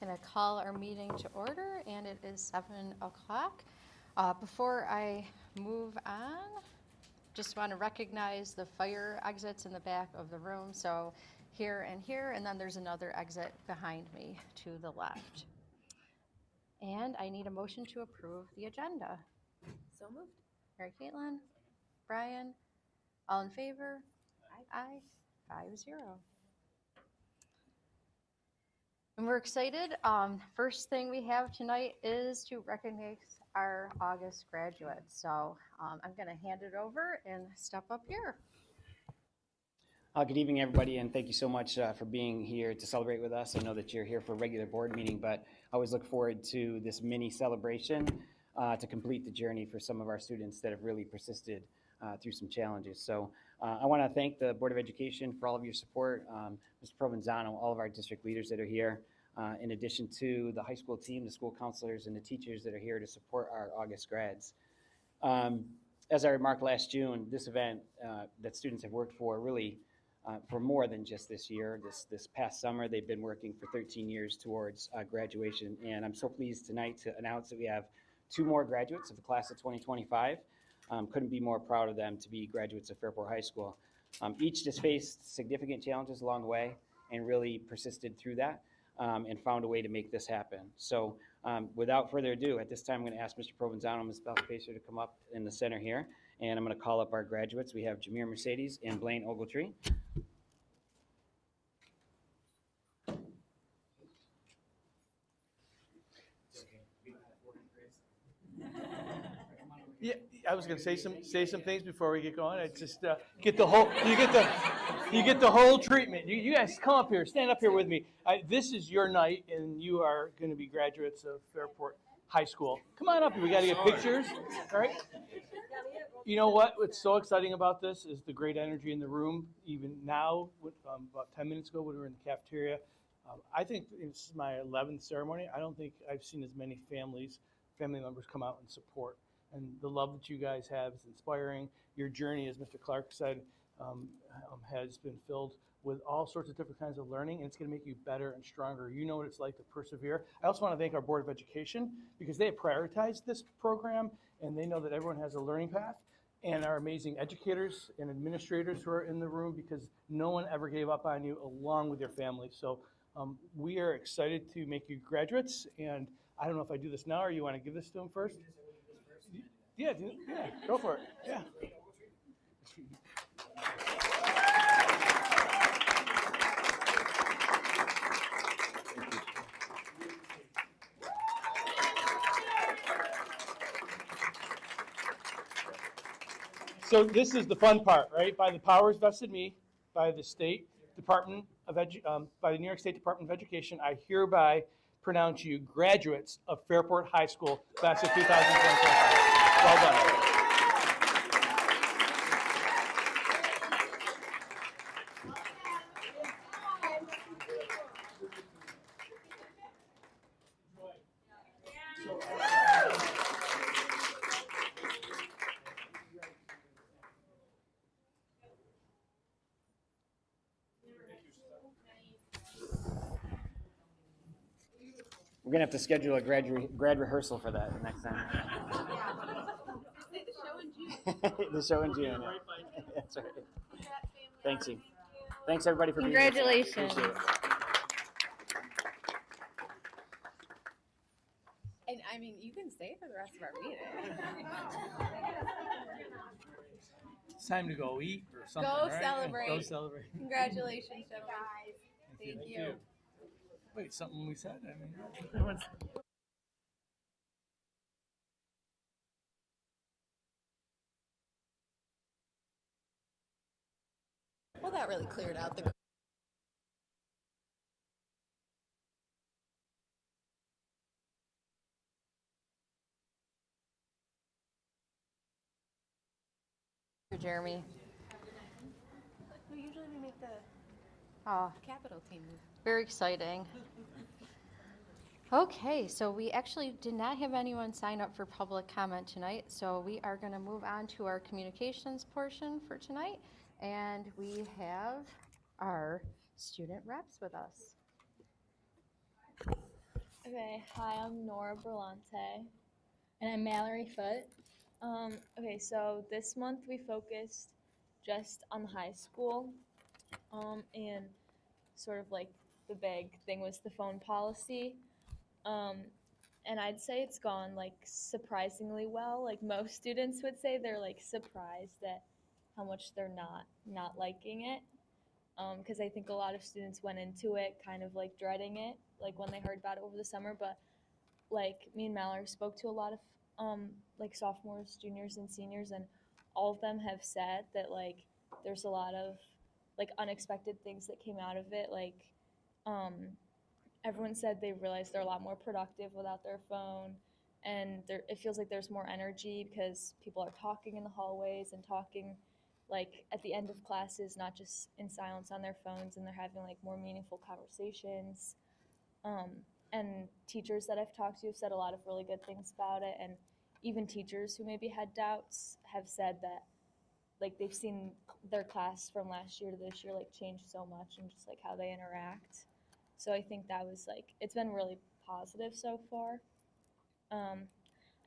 going to call our meeting to order, and it is 7 o'clock. Before I move on, just want to recognize the fire exits in the back of the room. So here, and then there's another exit behind me to the left. And I need a motion to approve the agenda. So moved. All right, Caitlin, Brian, all in favor? Aye. Aye, 5-0. And we're excited. First thing we have tonight is to recognize our August graduates. So I'm going to hand it over and step up here. Good evening, everybody, and thank you so much for being here to celebrate with us. I know that you're here for a regular board meeting, but I always look forward to this mini celebration to complete the journey for some of our students that have really persisted through some challenges. So I want to thank the Board of Education for all of your support, Mr. Provenzano, all of our district leaders that are here, in addition to the high school team, the school counselors, and the teachers that are here to support our August grads. As I remarked last June, this event that students have worked for really for more than just this year. This past summer, they've been working for 13 years towards graduation, and I'm so pleased tonight to announce that we have 2 more graduates of the class of 2025. Couldn't be more proud of them to be graduates of Fairport High School. Each just faced significant challenges along the way and really persisted through that and found a way to make this happen. So without further ado, at this time, I'm going to ask Mr. Provenzano and Ms. Belpacer to come up in the center here, and I'm going to call up our graduates. We have Jameer Mercedes and Blaine Ogletree. Yeah, I was going to say some things before we get going. I just get the whole you get the whole treatment. You guys come up here, stand up here with me. This is your night, and you are going to be graduates of Fairport High School. Come on up. We got to get pictures. All right. You know what? What's so exciting about this is the great energy in the room. Even now, about 10 minutes ago when we were in the cafeteria, I think it's my 11th ceremony. I don't think I've seen as many family members come out and support. And the love that you guys have is inspiring. Your journey, as Mr. Clark said, has been filled with all sorts of different kinds of learning, and it's going to make you better and stronger. You know what it's like to persevere. I also want to thank our Board of Education because they have prioritized this program, and they know that everyone has a learning path, and our amazing educators and administrators who are in the room because no one ever gave up on you along with your family. So we are excited to make you graduates, and I don't know if I do this now or you want to give this to them first? Yeah, go for it. Yeah. So this is the fun part, right? By the powers vested in me, by the State Department of by the New York State Department of Education, I hereby pronounce you graduates of Fairport High School, class of 2025. Well done. We're going to have to schedule a grad rehearsal for that next time. The show in June. That's right. Thanks, you. Thanks, everybody, for being here. Congratulations. And I mean, you can stay for the rest of our meeting. It's time to go eat or something. Go right? celebrate. Go celebrate. Congratulations, gentlemen. Thank you. Wait, something we said? I mean, Well, that really cleared out the. Jeremy. Usually we make the capital team move. Very exciting. Okay, so we actually did not have anyone sign up for public comment tonight, so we are going to move on to our communications portion for tonight, and we have our student reps with us. Okay, hi, I'm Nora Berlante. And I'm Mallory Foote. Okay, so this month we focused just on the high school, and sort of like the big thing was the phone policy. And I'd say it's gone like surprisingly well. Like most students would say they're like surprised at how much they're not liking it. Because I think a lot of students went into it kind of like dreading it, like when they heard about it over the summer. But like me and Mallory spoke to a lot of like sophomores, juniors, and seniors, and all of them have said that like there's a lot of like unexpected things that came out of it. Like um, everyone said they realized they're a lot more productive without their phone, and it feels like there's more energy because people are talking in the hallways and talking like at the end of classes, not just in silence on their phones, and they're having like more meaningful conversations. Um, and teachers that I've talked to have said a lot of really good things about it, and even teachers who maybe had doubts have said that like they've seen their class from last year to this year like change so much and just like how they interact. So I think that was like it's been really positive so far. Um,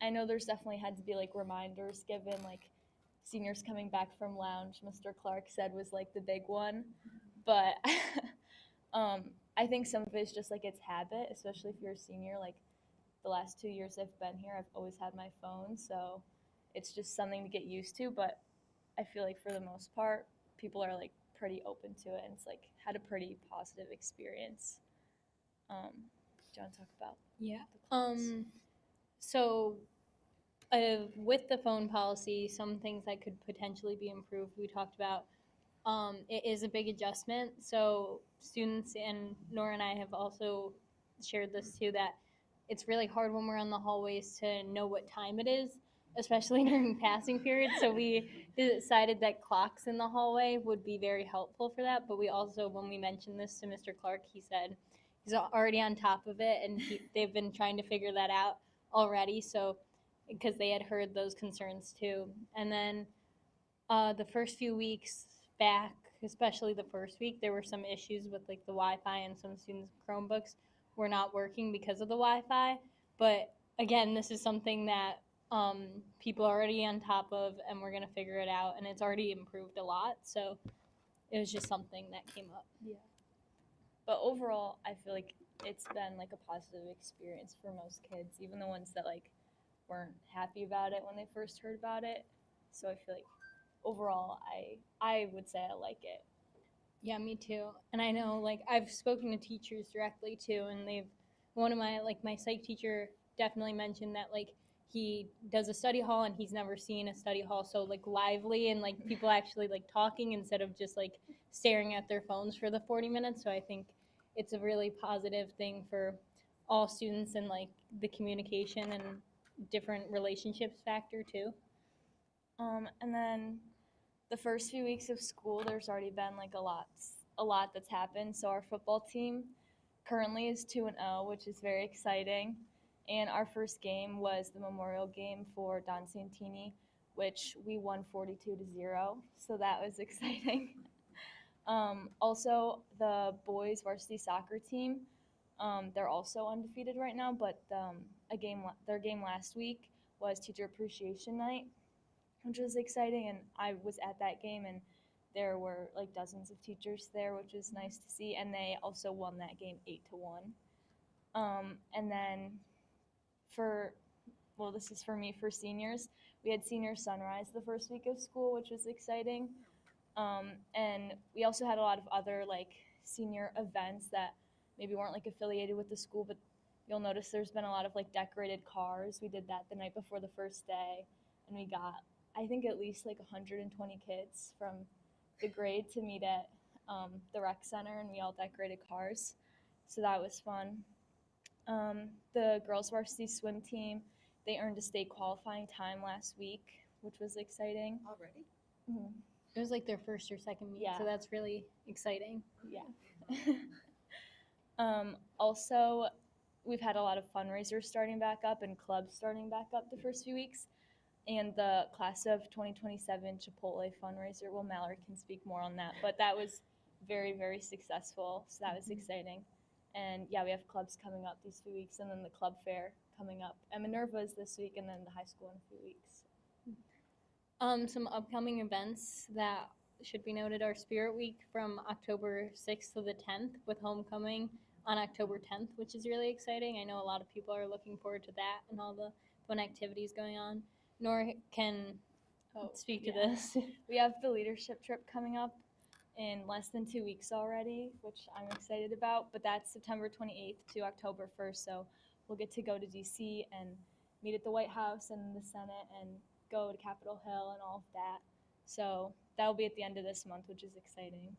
I know there's definitely had to be like reminders given, like seniors coming back from lounge. Mr. Clark said was like the big one, but um, I think some of it is just like it's habit, especially if you're a senior. Like the last 2 years I've been here, I've always had my phone, so it's just something to get used to. But I feel like for the most part, people are like pretty open to it, and it's like had a pretty positive experience. Do you want to talk about Yeah. the class? So with the phone policy, some things that could potentially be improved. We talked about it is a big adjustment. So students and Nora and I have also shared this too, that it's really hard when we're in the hallways to know what time it is, especially during passing periods. So we decided that clocks in the hallway would be very helpful for that. But we also, when we mentioned this to Mr. Clark, he said he's already on top of it, and they've been trying to figure that out already. So because they had heard those concerns too. And then the first few weeks back, especially the first week, there were some issues with like the Wi-Fi, and some students' Chromebooks were not working because of the Wi-Fi. But again, this is something that people are already on top of, and we're gonna figure it out. And it's already improved a lot, so it was just something that came up. Yeah. But overall, I feel like it's been like a positive experience for most kids, even the ones that like weren't happy about it when they first heard about it. So I feel like overall, I would say I like it. Yeah, me too. And I know, like, I've spoken to teachers directly too, and one of my psych teacher definitely mentioned that, like, he does a study hall and he's never seen a study hall so, like, lively and, like, people actually, like, talking instead of just, like, staring at their phones for the 40 minutes. So I think it's a really positive thing for all students, and, like, the communication and different relationships factor too. And then the first few weeks of school, there's already been like a lot that's happened. So our football team currently is 2-0, which is very exciting. And our first game was the memorial game for Don Santini, which we won 42-0. So that was exciting. Also, the boys varsity soccer team, they're also undefeated right now. But their game last week was Teacher Appreciation Night, which was exciting. And I was at that game, and there were like dozens of teachers there, which was nice to see. And they also won that game 8-1. And then this is for me, for seniors, we had senior sunrise the first week of school, which was exciting. And we also had a lot of other like senior events that maybe weren't like affiliated with the school, but you'll notice there's been a lot of like decorated cars. We did that the night before the first day, and we got, I think, at least like 120 kids from the grade to meet at the rec center, and we all decorated cars. So that was fun. The girls varsity swim team, they earned a state qualifying time last week, which was exciting. Already? Mhm. It was like their first or second meet, Yeah. so that's really exciting. Yeah. Also, we've had a lot of fundraisers starting back up and clubs starting back up the first few weeks. And the class of 2027 Chipotle fundraiser, Mallory can speak more on that, but that was very, very successful. So that was exciting. And yeah, we have clubs coming up these few weeks, and then the club fair coming up. And Minerva is this week, and then the high school in a few weeks. Some upcoming events that should be noted are Spirit Week from October 6th to the 10th, with homecoming on October 10th, which is really exciting. I know a lot of people are looking forward to that and all the fun activities going on. Nora can speak to this. We have the leadership trip coming up in less than 2 weeks already, which I'm excited about. But that's September 28th to October 1st, so we'll get to go to DC and meet at the White House and the Senate and go to Capitol Hill and all of that. So that'll be at the end of this month, which is exciting.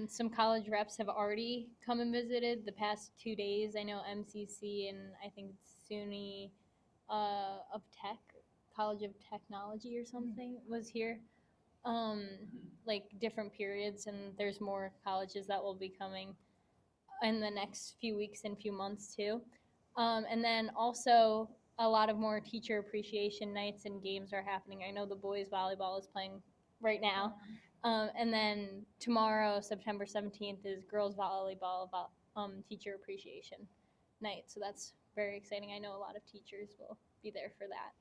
Some college reps have already come and visited the past 2 days. I know MCC and I think SUNY of Tech, College of Technology or something was here. Like different periods, and there's more colleges that will be coming in the next few weeks and few months too. And then also a lot of more teacher appreciation nights and games are happening. I know the boys volleyball is playing right now. And then tomorrow, September 17th, is girls volleyball teacher appreciation night. So that's very exciting. I know a lot of teachers will be there for that.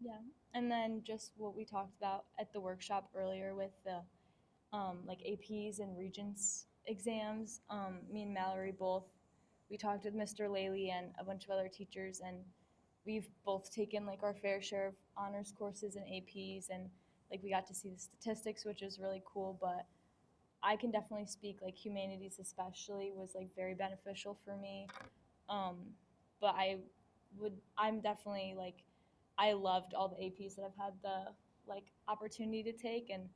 Yeah, and then just what we talked about at the workshop earlier with the like APs and Regents exams. Me and Mallory we talked with Mr. Laley and a bunch of other teachers, and we've both taken like our fair share of honors courses and APs, and like we got to see the statistics, which is really cool. But I can definitely speak, like humanities especially was like very beneficial for me. But I'm definitely like, I loved all the APs that I've had the like opportunity to take, and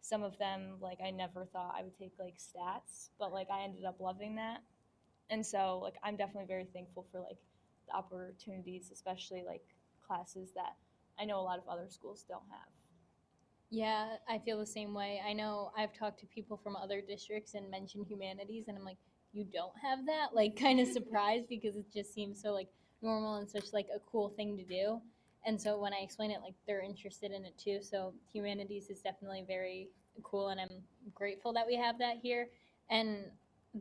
some of them like I never thought I would take, like stats, but like I ended up loving that. And so like I'm definitely very thankful for like the opportunities, especially like classes that I know a lot of other schools don't have. Yeah, I feel the same way. I know I've talked to people from other districts and mentioned humanities, and I'm like, you don't have that? Like, kind of surprised because it just seems so like normal and such like a cool thing to do. And so when I explain it, like they're interested in it too. So humanities is definitely very cool, and I'm grateful that we have that here. And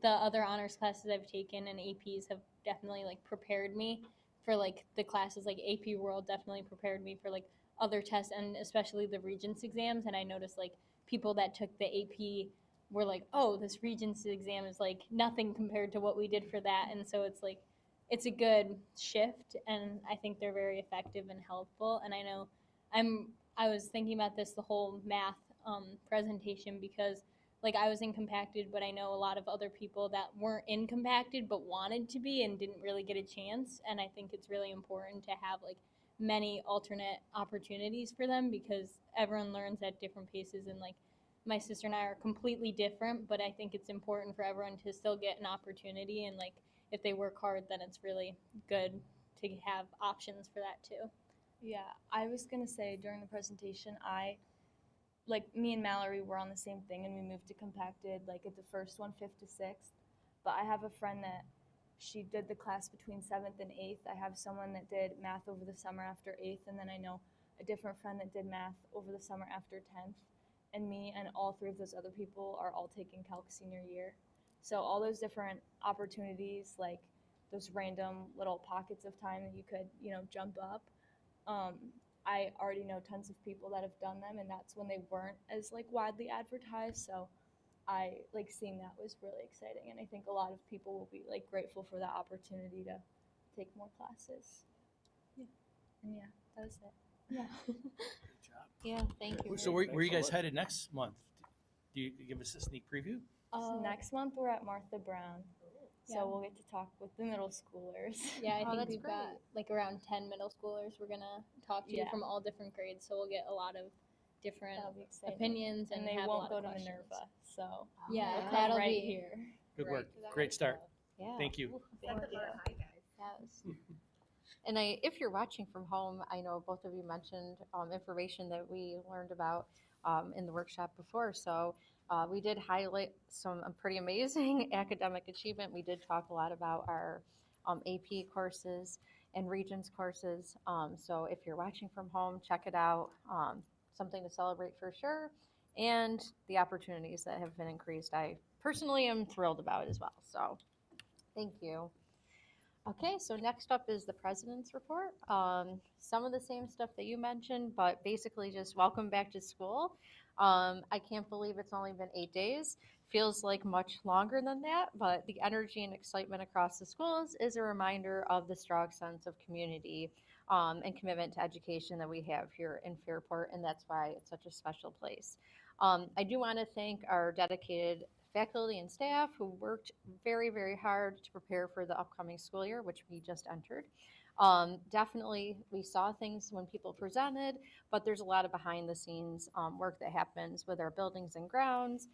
the other honors classes I've taken and APs have definitely like prepared me for like the classes. Like AP World definitely prepared me for like other tests, and especially the Regents exams. And I noticed like people that took the AP were like, oh, this Regents exam is like nothing compared to what we did for that. And so it's like, it's a good shift, and I think they're very effective and helpful. And I know I was thinking about this the whole math presentation, because like I was in compacted, but I know a lot of other people that weren't in compacted but wanted to be and didn't really get a chance. And I think it's really important to have like many alternate opportunities for them, because everyone learns at different paces, and like my sister and I are completely different, but I think it's important for everyone to still get an opportunity, and like if they work hard, then it's really good to have options for that too. Yeah, I was gonna say during the presentation, me and Mallory were on the same thing, and we moved to compacted like at the first one, 5th to 6th. But I have a friend that she did the class between 7th and 8th. I have someone that did math over the summer after 8th, and then I know a different friend that did math over the summer after 10th. And me and all 3 of those other people are all taking calc senior year. So all those different opportunities, like those random little pockets of time that you could, jump up. I already know tons of people that have done them, and that's when they weren't as like widely advertised. So I like seeing that was really exciting, and I think a lot of people will be like grateful for that opportunity to take more classes. Yeah, and yeah, that was it. Yeah. Yeah, thank you. So where are you guys headed next month? Do you give us a sneak preview? So next month we're at Martha Brown, so Yeah. we'll get to talk with the middle schoolers. Yeah, I Oh, think that's we've got great. like around 10 middle schoolers we're gonna talk to Yeah. from all different grades, so we'll get a lot of different That'll be exciting. opinions, and And they have a won't lot go of to questions. Minerva, so Yeah, they'll come that'll right be here. Good work. Right. Great start. Yeah. Thank you. Set the bar high, guys. Yes. And if you're watching from home, I know both of you mentioned information that we learned about in the workshop before. So we did highlight some pretty amazing academic achievement. We did talk a lot about our AP courses and Regents courses. So if you're watching from home, check it out. Something to celebrate for sure. and the opportunities that have been increased. I personally am thrilled about as well. So thank you. Okay, so next up is the president's report. Some of the same stuff that you mentioned, but basically just welcome back to school. I can't believe it's only been 8 days. Feels like much longer than that, but the energy and excitement across the schools is a reminder of the strong sense of community and commitment to education that we have here in Fairport, and that's why it's such a special place. I do want to thank our dedicated faculty and staff who worked very, very hard to prepare for the upcoming school year, which we just entered. Definitely, we saw things when people presented, but there's a lot of behind the scenes work that happens with our buildings and grounds.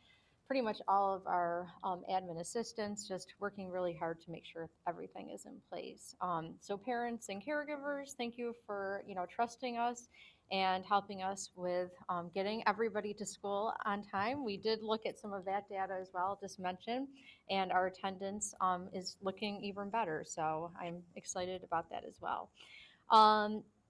Pretty much all of our admin assistants just working really hard to make sure everything is in place. So parents and caregivers, thank you for trusting us and helping us with getting everybody to school on time. We did look at some of that data as well, just mentioned, and our attendance is looking even better. So I'm excited about that as well.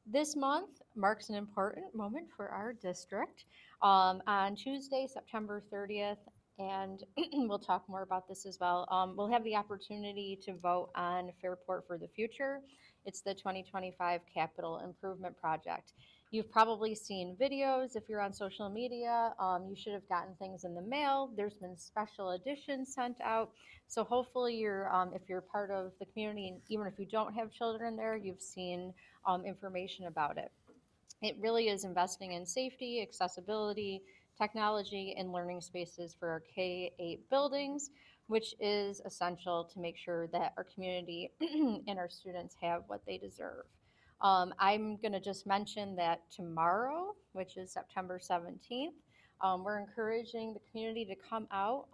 This month marks an important moment for our district. On Tuesday, September 30th, and we'll talk more about this as well. We'll have the opportunity to vote on Fairport for the Future. It's the 2025 Capital Improvement Project. You've probably seen videos if you're on social media. You should have gotten things in the mail. There's been special editions sent out. So hopefully if you're part of the community, and even if you don't have children there, you've seen information about it. It really is investing in safety, accessibility, technology, and learning spaces for our K-8 buildings, which is essential to make sure that our community and our students have what they deserve. I'm going to just mention that tomorrow, which is September 17th, we're encouraging the community to come out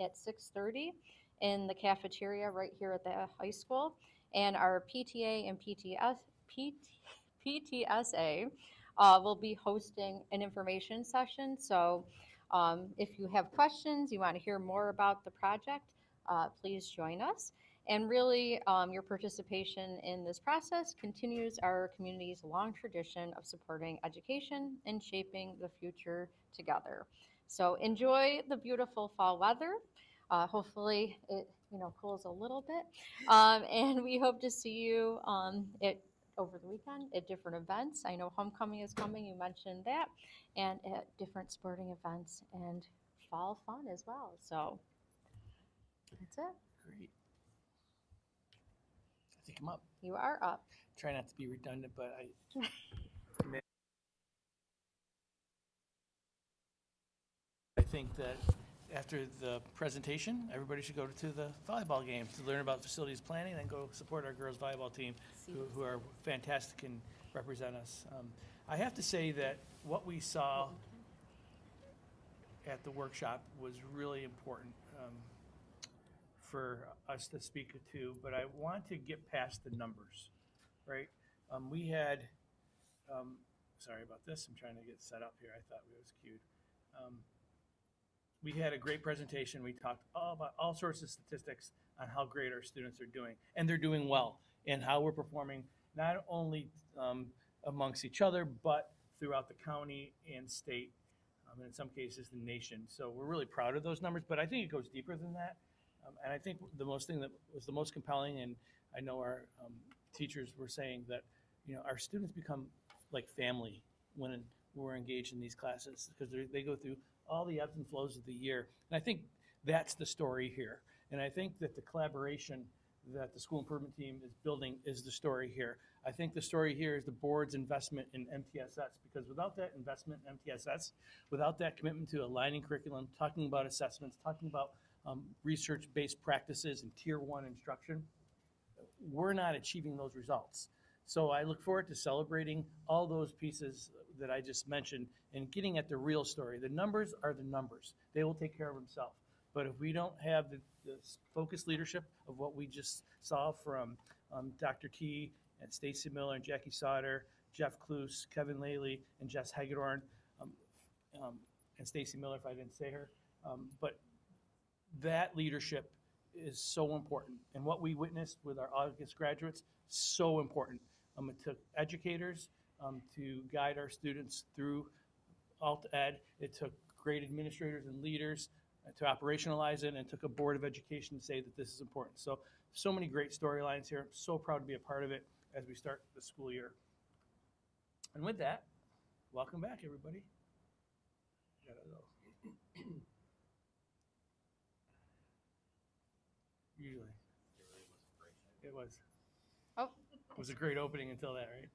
at 6:30 in the cafeteria right here at the high school. And our PTA and PTSA will be hosting an information session. So if you have questions, you want to hear more about the project, please join us. And really, your participation in this process continues our community's long tradition of supporting education and shaping the future together. So enjoy the beautiful fall weather. Hopefully it cools a little bit. And we hope to see you over the weekend at different events. I know homecoming is coming, you mentioned that, and at different sporting events and fall fun as well. So that's it. Great. I think I'm up. You are up. Try not to be redundant, but I think that after the presentation, everybody should go to the volleyball game to learn about facilities planning and go support our girls volleyball team who are fantastic and represent us. I have to say that what we saw at the workshop was really important for us to speak to, but I want to get past the numbers, right? We had, sorry about this, I'm trying to get set up here. I thought we was queued. We had a great presentation. We talked all about all sorts of statistics on how great our students are doing, and they're doing well, and how we're performing not only amongst each other, but throughout the county and state, and in some cases the nation. So we're really proud of those numbers, but I think it goes deeper than that. And I think the most thing that was the most compelling, and I know our teachers were saying that, our students become like family when we're engaged in these classes, because they go through all the ebbs and flows of the year. And I think that's the story here. And I think that the collaboration that the school improvement team is building is the story here. I think the story here is the board's investment in MTSS, because without that investment in MTSS, without that commitment to aligning curriculum, talking about assessments, talking about research-based practices and tier 1 instruction, we're not achieving those results. So I look forward to celebrating all those pieces that I just mentioned and getting at the real story. The numbers are the numbers. They will take care of themselves. But if we don't have the focused leadership of what we just saw from Dr. T and Stacy Miller and Jackie Sauter, Jeff Kloos, Kevin Laley, and Jess Hagedorn, and Stacy Miller, if I didn't say her, but that leadership is so important. And what we witnessed with our August graduates, so important. It took educators to guide our students through alt ed. It took great administrators and leaders to operationalize it, and it took a board of education to say that this is important. So many great storylines here. I'm so proud to be a part of it as we start the school year. And with that, welcome back, everybody. Usually. It was. Oh. It was a great opening until that, right?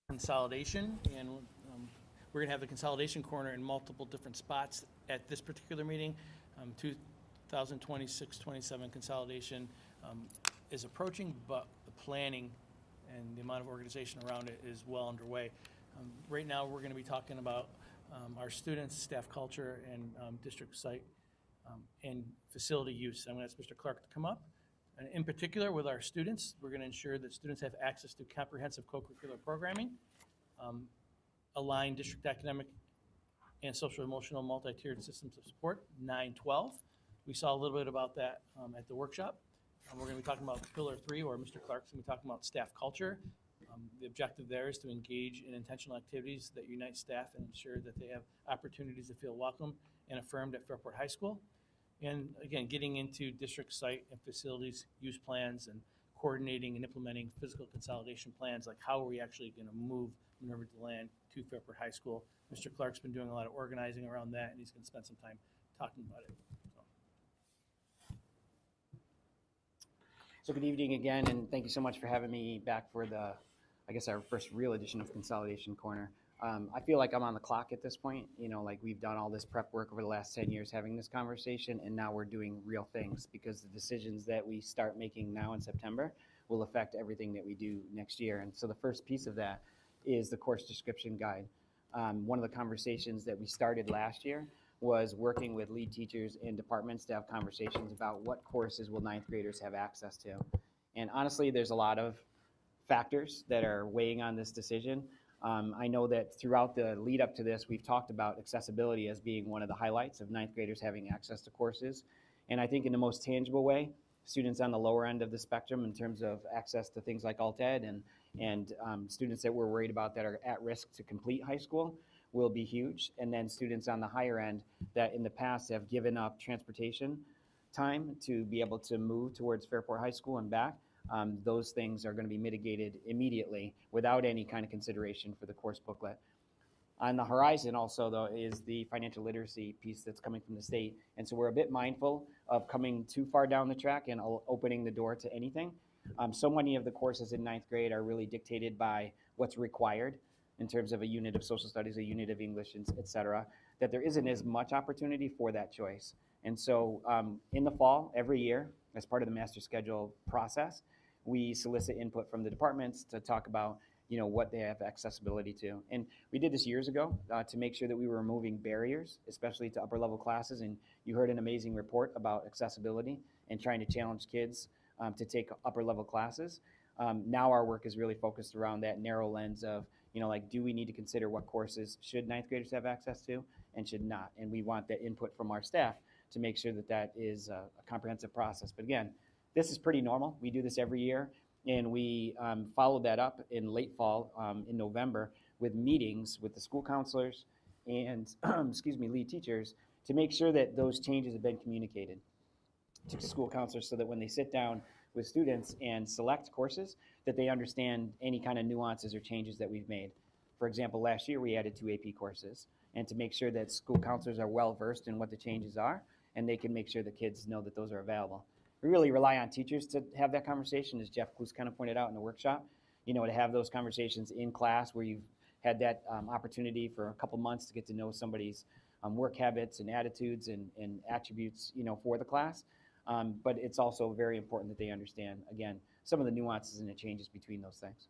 Consolidation, and we're going to have the consolidation corner in multiple different spots at this particular meeting. 2026-27 consolidation is approaching, but the planning and the amount of organization around it is well underway. Right now, we're going to be talking about our students, staff culture, and district site and facility use. I'm going to ask Mr. Clark to come up. And in particular, with our students, we're going to ensure that students have access to comprehensive co-curricular programming, align district academic and social emotional multi-tiered systems of support, 912. We saw a little bit about that at the workshop. We're going to be talking about Pillar 3, or Mr. Clark's going to be talking about staff culture. The objective there is to engage in intentional activities that unite staff and ensure that they have opportunities to feel welcome and affirmed at Fairport High School. And again, getting into district site and facilities use plans and coordinating and implementing physical consolidation plans, like how are we actually going to move Minerva DeLand to Fairport High School. Mr. Clark's been doing a lot of organizing around that, and he's going to spend some time talking about it. So good evening again, and thank you so much for having me back for the, I guess, our first real edition of Consolidation Corner. I feel like I'm on the clock at this point. You know, like we've done all this prep work over the last 10 years having this conversation, and now we're doing real things, because the decisions that we start making now in September will affect everything that we do next year. And so the first piece of that is the course description guide. One of the conversations that we started last year was working with lead teachers and departments to have conversations about what courses will ninth graders have access to. And honestly, there's a lot of factors that are weighing on this decision. I know that throughout the lead up to this, we've talked about accessibility as being one of the highlights of ninth graders having access to courses. And I think in the most tangible way, students on the lower end of the spectrum in terms of access to things like alt-ed and students that we're worried about that are at risk to complete high school will be huge. And then students on the higher end that in the past have given up transportation time to be able to move towards Fairport High School and back. Those things are going to be mitigated immediately without any kind of consideration for the course booklet. On the horizon also, though, is the financial literacy piece that's coming from the state. And so we're a bit mindful of coming too far down the track and opening the door to anything. So many of the courses in ninth grade are really dictated by what's required in terms of a unit of social studies, a unit of English, et cetera, that there isn't as much opportunity for that choice. And so in the fall, every year, as part of the master schedule process, we solicit input from the departments to talk about, you know, what they have accessibility to. And we did this years ago to make sure that we were removing barriers, especially to upper level classes. And you heard an amazing report about accessibility and trying to challenge kids to take upper level classes. Now our work is really focused around that narrow lens of, Like, do we need to consider what courses should ninth graders have access to and should not? And we want that input from our staff to make sure that that is a comprehensive process. But again, this is pretty normal. We do this every year, and we followed that up in late fall, in November, with meetings with the school counselors and lead teachers to make sure that those changes have been communicated to school counselors so that when they sit down with students and select courses, that they understand any kind of nuances or changes that we've made. For example, last year we added 2 AP courses, and to make sure that school counselors are well versed in what the changes are, and they can make sure the kids know that those are available. We really rely on teachers to have that conversation, as Jeff Clues kind of pointed out in the workshop, to have those conversations in class where you've had that opportunity for a couple months to get to know somebody's work habits and attitudes and attributes, for the class. But it's also very important that they understand, again, some of the nuances and the changes between those things.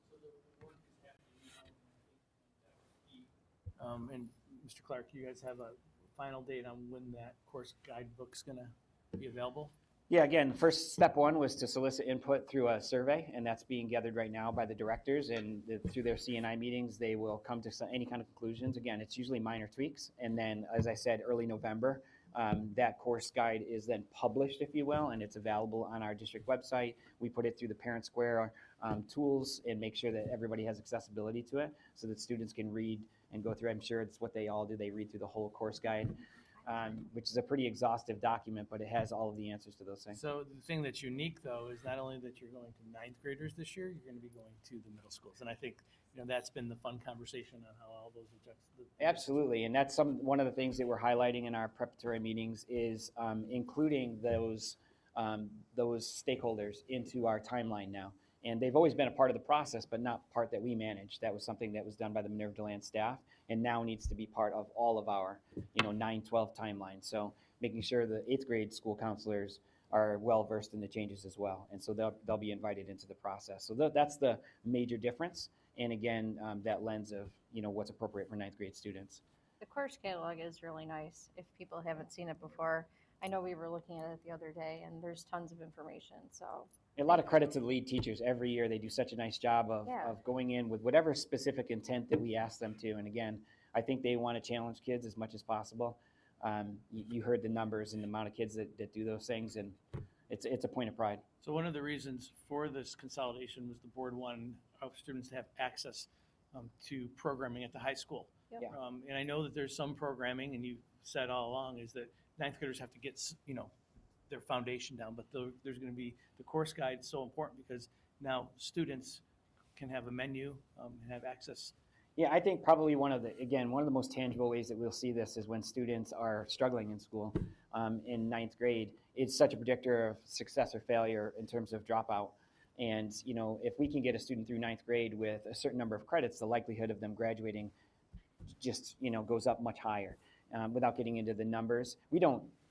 And Mr. Clark, you guys have a final date on when that course guidebook's going to be available? Yeah, again, first step one was to solicit input through a survey, and that's being gathered right now by the directors, and through their CNI meetings, they will come to any kind of conclusions. Again, it's usually minor tweaks, and then, as I said, early November, that course guide is then published, if you will, and it's available on our district website. We put it through the Parent Square tools and make sure that everybody has accessibility to it so that students can read and go through. I'm sure it's what they all do. They read through the whole course guide, which is a pretty exhaustive document, but it has all of the answers to those things. So the thing that's unique, though, is not only that you're going to ninth graders this year, you're going to be going to the middle schools. And I think that's been the fun conversation on how all those Absolutely, and that's one of the things that we're highlighting in our preparatory meetings is including those stakeholders into our timeline now. And they've always been a part of the process, but not part that we manage. That was something that was done by the Minerva DeLand staff, and now needs to be part of all of our 9-12 timeline. So making sure the 8th grade school counselors are well versed in the changes as well, and so they'll be invited into the process. So that's the major difference. And again, that lens of what's appropriate for 9th grade students. The course catalog is really nice if people haven't seen it before. I know we were looking at it the other day, and there's tons of information. So a lot of credit to the lead teachers. Every year they do such a nice job of going in with whatever specific intent that we ask them to. And again, I think they want to challenge kids as much as possible. You heard the numbers and the amount of kids that do those things, and it's a point of pride. So one of the reasons for this consolidation was the board wanted students to have access to programming at the high school. Yep. Yeah. And I know that there's some programming, and you said all along, is that ninth graders have to get their foundation down, but there's going to be the course guide is so important because now students can have a menu and have access. Yeah, I think probably one of the most tangible ways that we'll see this is when students are struggling in school in 9th grade. It's such a predictor of success or failure in terms of dropout. And if we can get a student through 9th grade with a certain number of credits, the likelihood of them graduating just goes up much higher. Without getting into the numbers,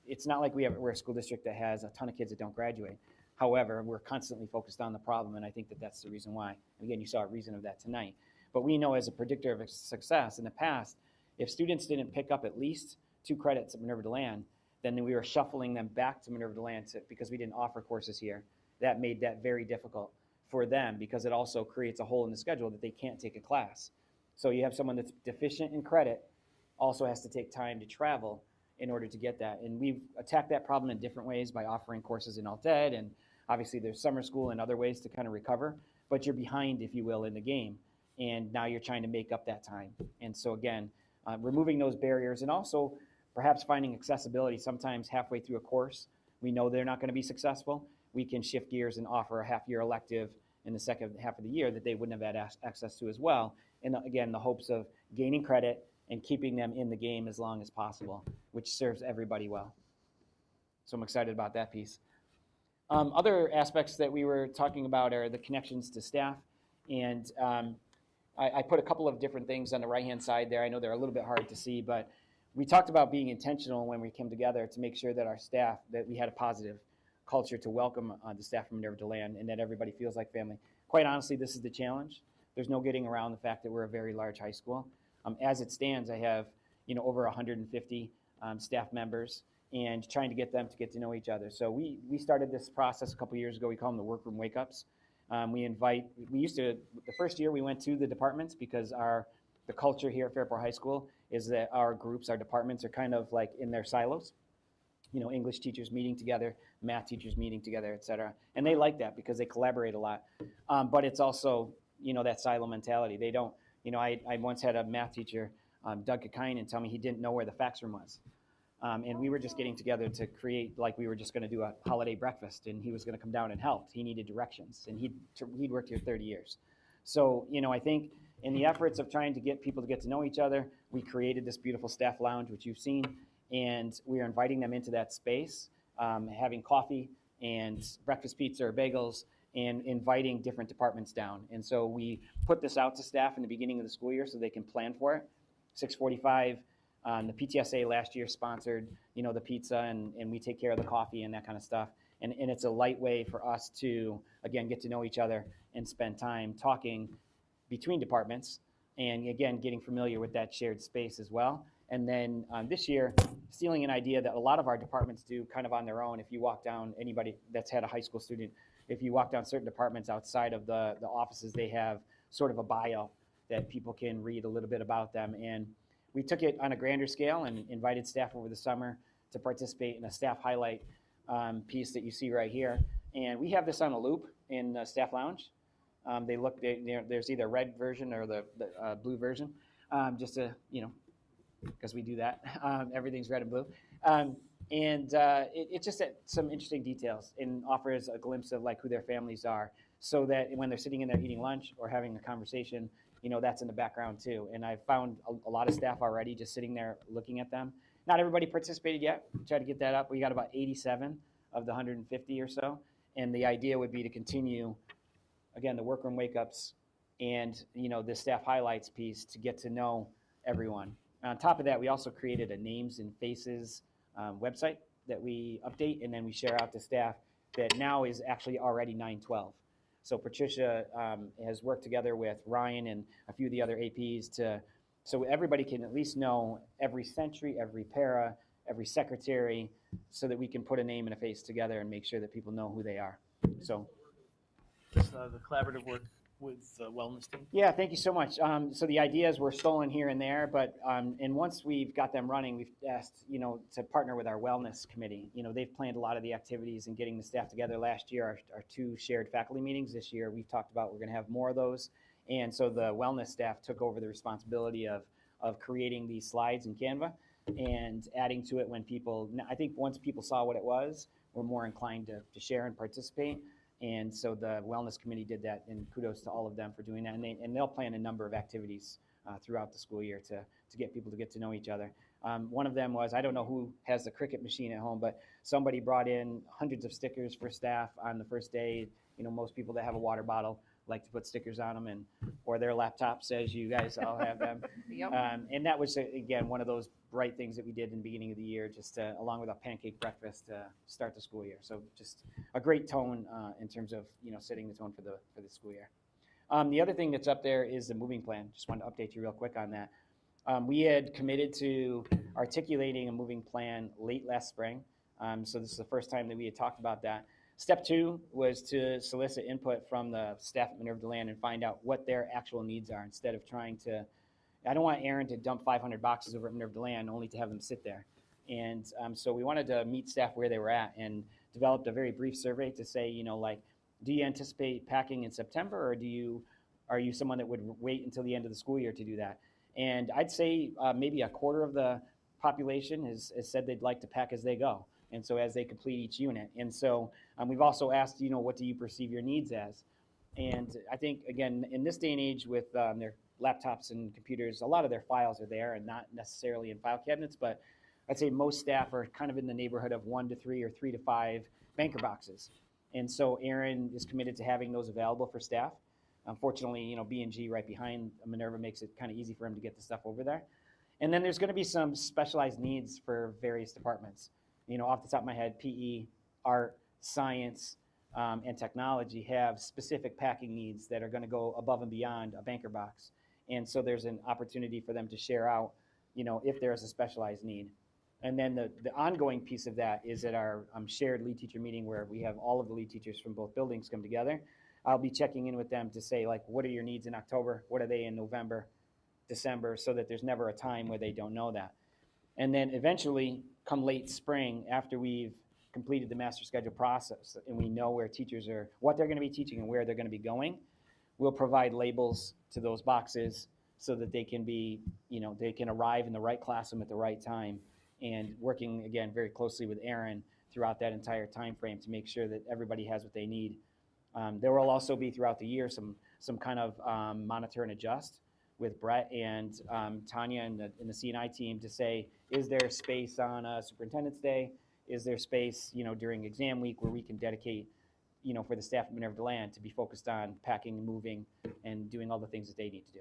it's not like we're a school district that has a ton of kids that don't graduate. However, we're constantly focused on the problem, and I think that that's the reason why. And again, you saw a reason of that tonight. But we know as a predictor of success in the past, if students didn't pick up at least 2 credits at Minerva DeLand, then we were shuffling them back to Minerva DeLand because we didn't offer courses here. That made that very difficult for them because it also creates a hole in the schedule that they can't take a class. So you have someone that's deficient in credit, also has to take time to travel in order to get that. And we've attacked that problem in different ways by offering courses in alt ed, and obviously there's summer school and other ways to kind of recover, but you're behind, if you will, in the game. And now you're trying to make up that time. And so again, removing those barriers and also perhaps finding accessibility sometimes halfway through a course. We know they're not going to be successful. We can shift gears and offer a half-year elective in the second half of the year that they wouldn't have had access to as well. And again, the hopes of gaining credit and keeping them in the game as long as possible, which serves everybody well. So I'm excited about that piece. Other aspects that we were talking about are the connections to staff. And I put a couple of different things on the right-hand side there. I know they're a little bit hard to see, but we talked about being intentional when we came together to make sure that our staff, that we had a positive culture to welcome the staff from Minerva DeLand and that everybody feels like family. Quite honestly, this is the challenge. There's no getting around the fact that we're a very large high school. As it stands, I have over 150 staff members and trying to get them to get to know each other. So we started this process a couple years ago. We call them the workroom wake-ups. The first year we went to the departments because the culture here at Fairport High School is that our departments are kind of like in their silos. English teachers meeting together, math teachers meeting together, et cetera. And they like that because they collaborate a lot. But it's also, that silo mentality. They don't, I once had a math teacher, Doug Kakainen, tell me he didn't know where the fax room was. And we were just getting together to create, like we were just going to do a holiday breakfast, and he was going to come down and help. He needed directions, and he'd worked here 30 years. So, I think in the efforts of trying to get people to get to know each other, we created this beautiful staff lounge, which you've seen, and we are inviting them into that space, having coffee and breakfast pizza or bagels, and inviting different departments down. And so we put this out to staff in the beginning of the school year so they can plan for it. 6:45. The PTSA last year sponsored, the pizza, and we take care of the coffee and that kind of stuff. And it's a light way for us to, again, get to know each other and spend time talking between departments, and again, getting familiar with that shared space as well. And then this year, stealing an idea that a lot of our departments do kind of on their own. If you walk down, anybody that's had a high school student, if you walk down certain departments outside of the offices, they have sort of a bio that people can read a little bit about them. And we took it on a grander scale and invited staff over the summer to participate in a staff highlight piece that you see right here. And we have this on a loop in the staff lounge. There's either a red version or the blue version, just to, because we do that. Everything's red and blue. It's just some interesting details and offers a glimpse of like who their families are, so that when they're sitting in there eating lunch or having a conversation, that's in the background too. And I've found a lot of staff already just sitting there looking at them. Not everybody participated yet. We tried to get that up. We got about 87 of the 150 or so. And the idea would be to continue, again, the workroom wake-ups and, the staff highlights piece to get to know everyone. On top of that, we also created a names and faces website that we update, and then we share out to staff that now is actually already 912. So Patricia has worked together with Ryan and a few of the other APs so everybody can at least know every century, every para, every secretary, so that we can put a name and a face together and make sure that people know who they are. So The collaborative work with the wellness team. yeah, thank you so much. So the ideas were stolen here and there, but and once we've got them running, we've asked to partner with our wellness committee. They've planned a lot of the activities and getting the staff together. Last year, our 2 shared faculty meetings. This year, we've talked about we're going to have more of those, and so the wellness staff took over the responsibility of creating these slides in Canva and adding to it when people. I think once people saw what it was, were more inclined to share and participate. And so the wellness committee did that, and kudos to all of them for doing that. And they'll plan a number of activities throughout the school year to get people to get to know each other. One of them was, I don't know who has the Cricut machine at home, but somebody brought in hundreds of stickers for staff on the first day. Most people that have a water bottle like to put stickers on them, or their laptops, as you guys all have them. Yep. And that was, again, one of those bright things that we did in the beginning of the year, just along with a pancake breakfast to start the school year. So just a great tone in terms of setting the tone for the school year. The other thing that's up there is the moving plan. Just wanted to update you real quick on that. We had committed to articulating a moving plan late last spring. So this is the first time that we had talked about that. Step 2 was to solicit input from the staff at Minerva DeLand and find out what their actual needs are, instead of trying to. I don't want Aaron to dump 500 boxes over at Minerva DeLand only to have them sit there. And so we wanted to meet staff where they were at and developed a very brief survey to say, do you anticipate packing in September, or are you someone that would wait until the end of the school year to do that? And I'd say maybe a quarter of the population has said they'd like to pack as they go, and so as they complete each unit. And so we've also asked, what do you perceive your needs as? And I think, again, in this day and age with their laptops and computers, a lot of their files are there and not necessarily in file cabinets, but I'd say most staff are kind of in the neighborhood of 1 to 3 or 3 to 5 banker boxes. And so Aaron is committed to having those available for staff. Unfortunately, B&G right behind Minerva makes it kind of easy for him to get the stuff over there. And then there's going to be some specialized needs for various departments. Off the top of my head, PE, art, science, and technology have specific packing needs that are going to go above and beyond a banker box. And so there's an opportunity for them to share out, if there's a specialized need. And then the ongoing piece of that is at our shared lead teacher meeting, where we have all of the lead teachers from both buildings come together. I'll be checking in with them to say, like, what are your needs in October? What are they in November, December, so that there's never a time where they don't know that. And then eventually, come late spring, after we've completed the master schedule process and we know where teachers are, what they're going to be teaching and where they're going to be going, we'll provide labels to those boxes so that they can be, they can arrive in the right classroom at the right time, and working, again, very closely with Aaron throughout that entire time frame to make sure that everybody has what they need. There will also be throughout the year some kind of monitor and adjust with Brett and Tanya and the C&I team to say, is there space on a superintendent's day? Is there space, during exam week where we can dedicate, for the staff of Minerva Deland to be focused on packing and moving and doing all the things that they need to do.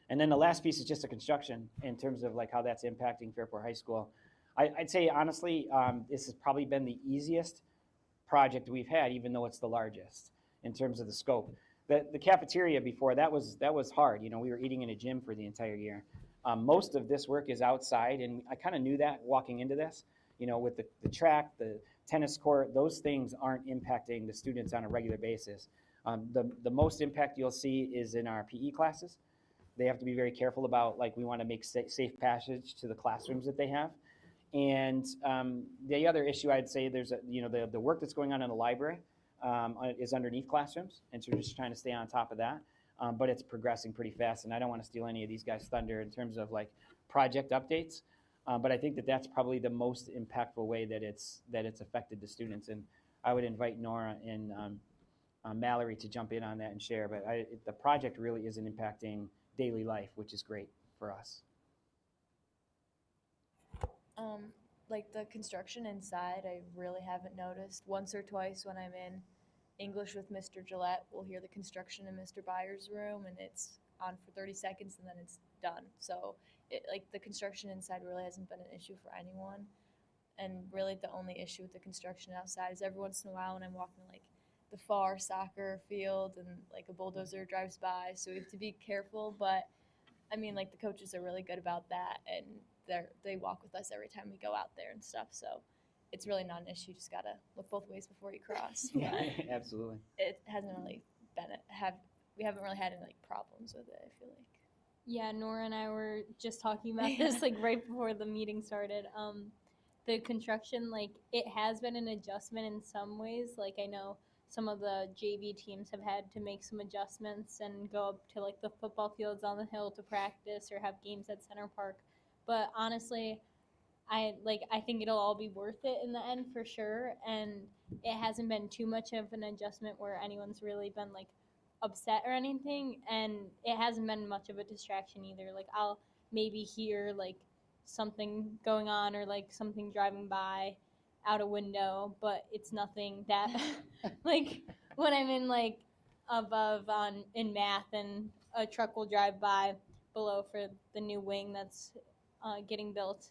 And then the last piece is just the construction in terms of like how that's impacting Fairport High School. I'd say honestly, this has probably been the easiest project we've had, even though it's the largest in terms of the scope. The cafeteria before, that was hard. We were eating in a gym for the entire year. Most of this work is outside, and I kind of knew that walking into this. With the track, the tennis court, those things aren't impacting the students on a regular basis. The most impact you'll see is in our PE classes. They have to be very careful about, like, we want to make safe passage to the classrooms that they have. And the other issue I'd say, there's the work that's going on in the library is underneath classrooms, and so we're just trying to stay on top of that. But it's progressing pretty fast, and I don't want to steal any of these guys' thunder in terms of like project updates. But I think that that's probably the most impactful way that it's affected the students. And I would invite Nora and Mallory to jump in on that and share. But the project really isn't impacting daily life, which is great for us. Like the construction inside, I really haven't noticed. Once or twice when I'm in English with Mr. Gillette, we'll hear the construction in Mr. Byers' room, and it's on for 30 seconds and then it's done. So the construction inside really hasn't been an issue for anyone. And really the only issue with the construction outside is every once in a while when I'm walking like the far soccer field and like a bulldozer drives by, so we have to be careful. But I mean, like, the coaches are really good about that, and they walk with us every time we go out there and stuff. So it's really not an issue. Just gotta look both ways before you cross. Yeah, But absolutely. it hasn't really been we haven't really had any like problems with it, I feel like. Yeah, Nora and I were just talking about this like right before the meeting started. The construction, like, it has been an adjustment in some ways. Like, I know some of the JV teams have had to make some adjustments and go up to like the football fields on the hill to practice or have games at Center Park. But honestly, I think it'll all be worth it in the end for sure. And it hasn't been too much of an adjustment where anyone's really been like upset or anything. And it hasn't been much of a distraction either. Like, I'll maybe hear like something going on or like something driving by out a window, but it's nothing that like when I'm in like above in math and a truck will drive by below for the new wing that's getting built,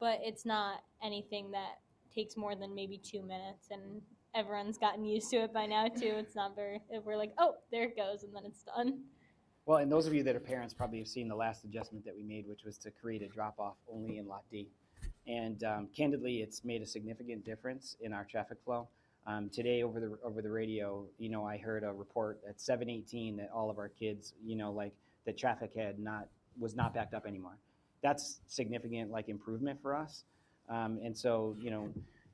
but it's not anything that takes more than maybe 2 minutes, and everyone's gotten used to it by now too. It's not we're like, oh, there it goes, and then it's done. Well, and those of you that are parents probably have seen the last adjustment that we made, which was to create a drop-off only in Lot D. And candidly, it's made a significant difference in our traffic flow. Today, over the radio, I heard a report at 7:18 that all of our kids, the traffic was not backed up anymore. That's significant, improvement for us. And so,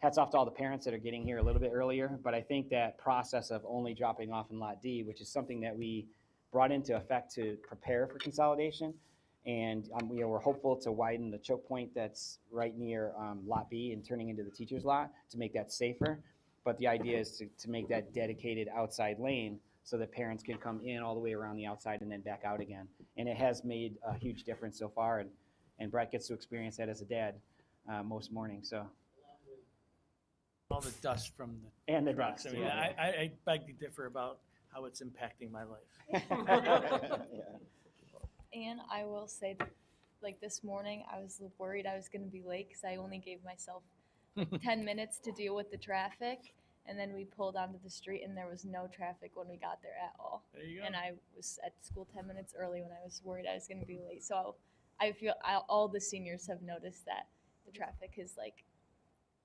hats off to all the parents that are getting here a little bit earlier. But I think that process of only dropping off in Lot D, which is something that we brought into effect to prepare for consolidation. And we're hopeful to widen the choke point that's right near Lot B and turning into the teacher's lot to make that safer. But the idea is to make that dedicated outside lane so that parents can come in all the way around the outside and then back out again. And it has made a huge difference so far. And Brett gets to experience that as a dad most mornings. So. All the dust from the And the trucks. dust. I mean, Yeah. I beg to differ about how it's impacting my life. Yeah. And I will say that, this morning, I was worried I was going to be late because I only gave myself 10 minutes to deal with the traffic. And then we pulled onto the street, and there was no traffic when we got there at all. There you go. And I was at school 10 minutes early when I was worried I was going to be late. So I feel all the seniors have noticed that the traffic has,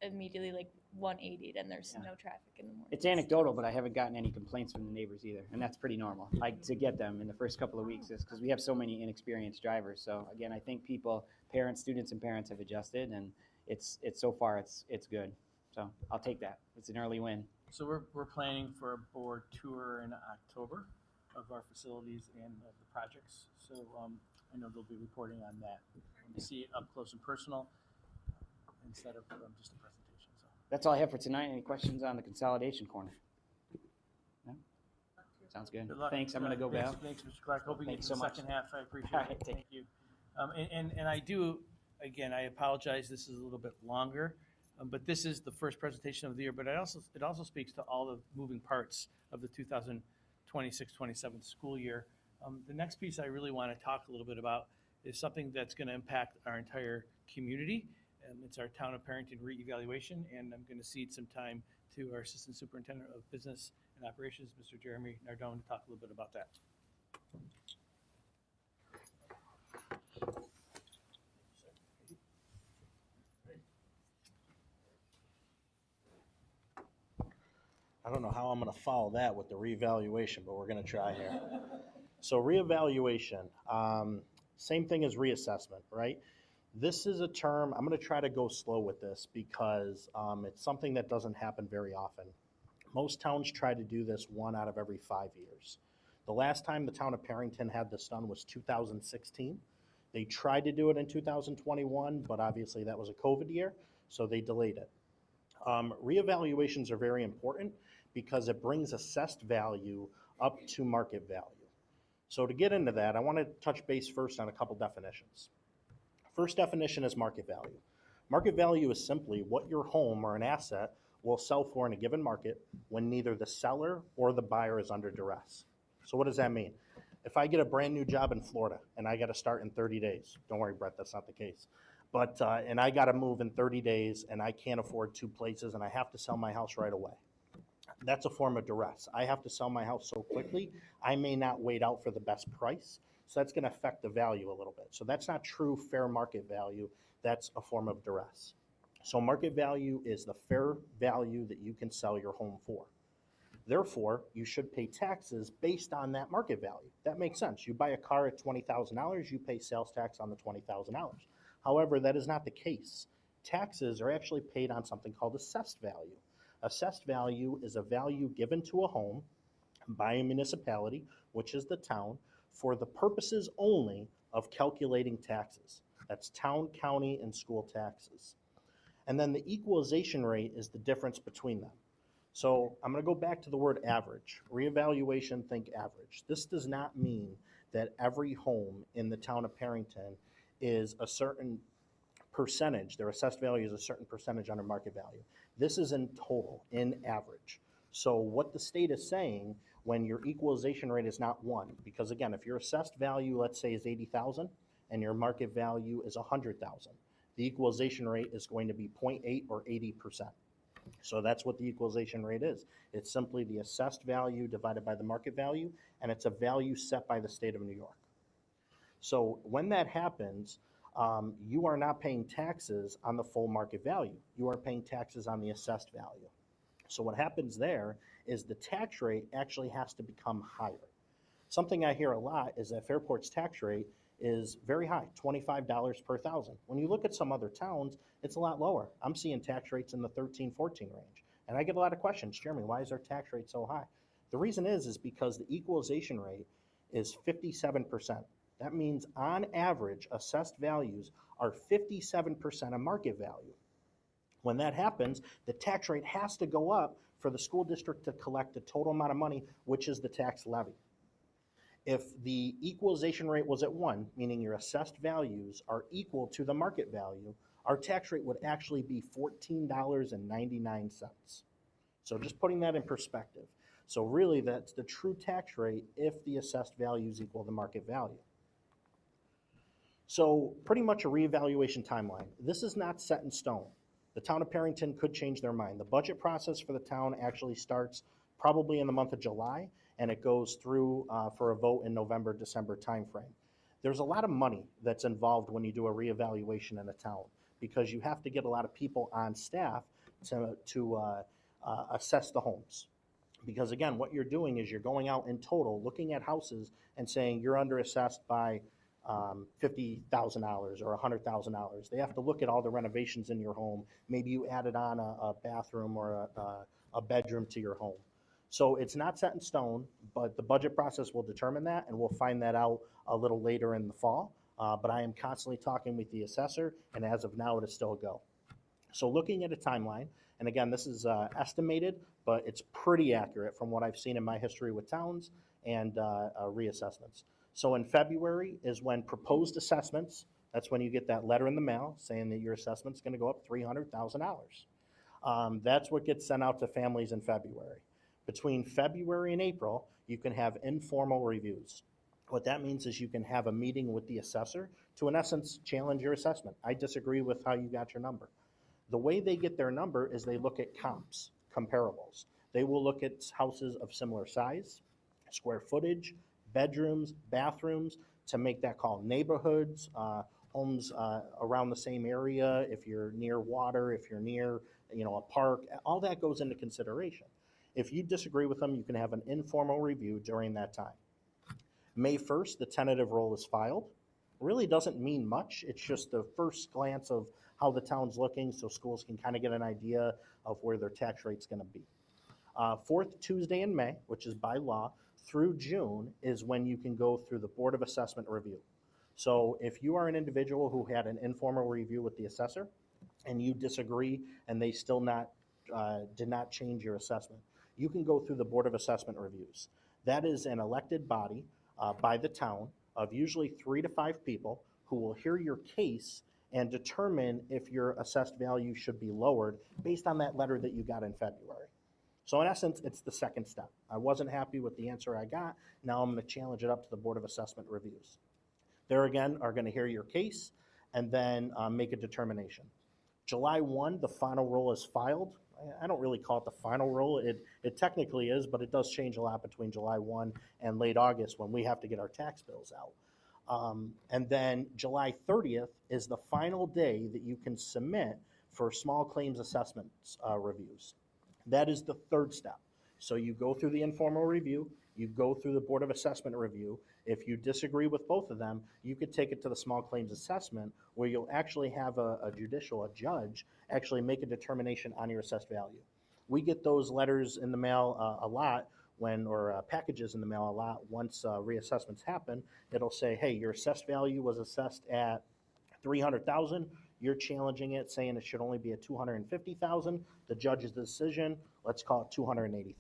immediately like 180'd and there's Yeah. no traffic in the morning. It's anecdotal, but I haven't gotten any complaints from the neighbors either, and that's pretty normal. Like to get them in the first couple of weeks is because we have so many inexperienced drivers. So again, I think people, parents, students, and parents have adjusted, and it's so far it's good. So I'll take that. It's an early win. So we're planning for a board tour in October of our facilities and of the projects. So I know they'll be reporting on that. To see it up close and personal instead of just a presentation. So That's all I have for tonight. Any questions on the consolidation corner? No? Sounds good. good luck. Thanks. I'm going to go back. Thanks, Mr. Clark. Hope we get Thanks to the so much. second half. I appreciate All it. right, Thank you. And I do, again, I apologize. This is a little bit longer. But this is the first presentation of the year, but it also speaks to all the moving parts of the 2026-27 school year. The next piece I really want to talk a little bit about is something that's going to impact our entire community. It's our Town of Perinton reevaluation, and I'm going to cede some time to our Assistant Superintendent of Business and Operations, Mr. Jeremy Nardone, to talk a little bit about that. I don't know how I'm going to follow that with the reevaluation, but we're going to try here. So reevaluation, same thing as reassessment, right? This is a term, I'm going to try to go slow with this because it's something that doesn't happen very often. Most towns try to do this 1 out of every 5 years. The last time the town of Perinton had this done was 2016. They tried to do it in 2021, but obviously that was a COVID year, so they delayed it. Reevaluations are very important because it brings assessed value up to market value. So to get into that, I want to touch base first on a couple definitions. First definition is market value. Market value is simply what your home or an asset will sell for in a given market when neither the seller or the buyer is under duress. So what does that mean? If I get a brand new job in Florida and I got to start in 30 days, don't worry, Brett, that's not the case. But, and I got to move in 30 days and I can't afford 2 places and I have to sell my house right away. That's a form of duress. I have to sell my house so quickly, I may not wait out for the best price. So that's going to affect the value a little bit. So that's not true fair market value. That's a form of duress. So market value is the fair value that you can sell your home for. Therefore, you should pay taxes based on that market value. That makes sense. You buy a car at $20,000, you pay sales tax on the $20,000. However, that is not the case. Taxes are actually paid on something called assessed value. Assessed value is a value given to a home by a municipality, which is the town, for the purposes only of calculating taxes. That's town, county, and school taxes. And then the equalization rate is the difference between them. So I'm going to go back to the word average. Reevaluation, think average. This does not mean that every home in the town of Perinton is a certain percentage. Their assessed value is a certain percentage under market value. This is in total, in average. So what the state is saying when your equalization rate is not 1, because again, if your assessed value, let's say, is 80,000 and your market value is 100,000, the equalization rate is going to be 0.8 or 80%. So that's what the equalization rate is. It's simply the assessed value divided by the market value, and it's a value set by the state of New York. So when that happens, you are not paying taxes on the full market value. You are paying taxes on the assessed value. So what happens there is the tax rate actually has to become higher. Something I hear a lot is that Fairport's tax rate is very high, $25 per thousand. When you look at some other towns, it's a lot lower. I'm seeing tax rates in the 13, 14 range. And I get a lot of questions, Jeremy, why is our tax rate so high? The reason is because the equalization rate is 57%. That means on average, assessed values are 57% of market value. When that happens, the tax rate has to go up for the school district to collect the total amount of money, which is the tax levy. If the equalization rate was at 1, meaning your assessed values are equal to the market value, our tax rate would actually be $14.99. So just putting that in perspective. So really that's the true tax rate if the assessed values equal the market value. So pretty much a reevaluation timeline. This is not set in stone. The town of Perinton could change their mind. The budget process for the town actually starts probably in the month of July, and it goes through for a vote in November, December timeframe. There's a lot of money that's involved when you do a reevaluation in a town because you have to get a lot of people on staff to assess the homes. Because again, what you're doing is you're going out in total, looking at houses and saying you're under assessed by $50,000 or $100,000. They have to look at all the renovations in your home. Maybe you added on a bathroom or a bedroom to your home. So it's not set in stone, but the budget process will determine that, and we'll find that out a little later in the fall. But I am constantly talking with the assessor, and as of now, it is still a go. So looking at a timeline, and again, this is estimated, but it's pretty accurate from what I've seen in my history with towns and reassessments. So in February is when proposed assessments, that's when you get that letter in the mail saying that your assessment's gonna go up $300,000. That's what gets sent out to families in February. Between February and April, you can have informal reviews. What that means is you can have a meeting with the assessor to, in essence, challenge your assessment. I disagree with how you got your number. The way they get their number is they look at comps, comparables. They will look at houses of similar size, square footage, bedrooms, bathrooms, to make that call. Neighborhoods, homes around the same area, if you're near water, if you're near a park, all that goes into consideration. If you disagree with them, you can have an informal review during that time. May 1st, the tentative roll is filed. Really doesn't mean much. It's just the first glance of how the town's looking so schools can kind of get an idea of where their tax rate's going to be. Fourth Tuesday in May, which is by law, through June is when you can go through the Board of Assessment review. So if you are an individual who had an informal review with the assessor and you disagree and they still did not change your assessment, you can go through the Board of Assessment reviews. That is an elected body by the town of usually 3 to 5 people who will hear your case and determine if your assessed value should be lowered based on that letter that you got in February. So in essence, it's the second step. I wasn't happy with the answer I got. Now I'm going to challenge it up to the Board of Assessment reviews. There again are going to hear your case and then make a determination. July 1, the final roll is filed. I don't really call it the final roll. It technically is, but it does change a lot between July 1 and late August when we have to get our tax bills out. And then July 30th is the final day that you can submit for small claims assessments reviews. That is the third step. So you go through the informal review, you go through the Board of Assessment review. If you disagree with both of them, you could take it to the small claims assessment where you'll actually have a judge, actually make a determination on your assessed value. We get those letters in the mail a lot or packages in the mail a lot. Once reassessments happen, it'll say, hey, your assessed value was assessed at $300,000. You're challenging it, saying it should only be at $250,000. The judge's decision, let's call it $280,000.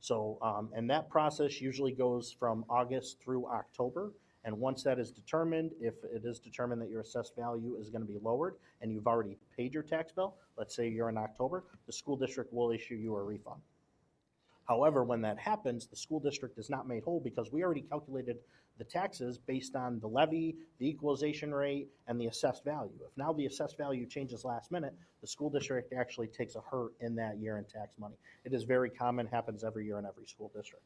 So, and that process usually goes from August through October. And once that is determined, if it is determined that your assessed value is going to be lowered and you've already paid your tax bill, let's say you're in October, the school district will issue you a refund. However, when that happens, the school district is not made whole because we already calculated the taxes based on the levy, the equalization rate, and the assessed value. If now the assessed value changes last minute, the school district actually takes a hurt in that year in tax money. It is very common, happens every year in every school district.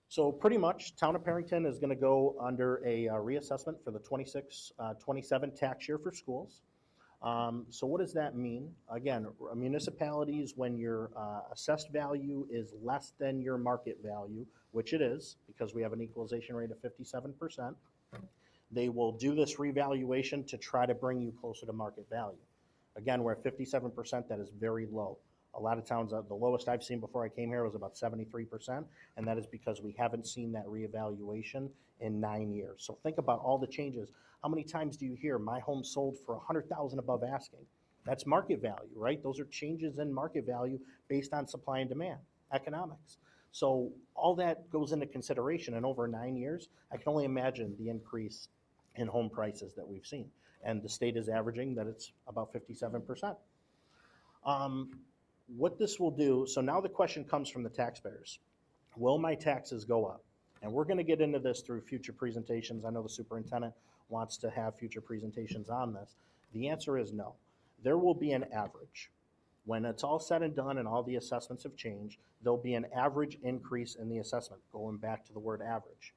So pretty much, Town of Perinton is going to go under a reassessment for the 26-27 tax year for schools. So what does that mean? Again, municipalities, when your assessed value is less than your market value, which it is, because we have an equalization rate of 57%, they will do this revaluation to try to bring you closer to market value. Again, we're at 57%, that is very low. A lot of towns, the lowest I've seen before I came here was about 73%, and that is because we haven't seen that reevaluation in 9 years. So think about all the changes. How many times do you hear my home sold for $100,000 above asking? That's market value, right? Those are changes in market value based on supply and demand, economics. So all that goes into consideration, and over 9 years, I can only imagine the increase in home prices that we've seen. And the state is averaging that it's about 57%. What this will do, so now the question comes from the taxpayers. Will my taxes go up? And we're going to get into this through future presentations. I know the superintendent wants to have future presentations on this. The answer is no. There will be an average. When it's all said and done and all the assessments have changed, there'll be an average increase in the assessment, going back to the word average.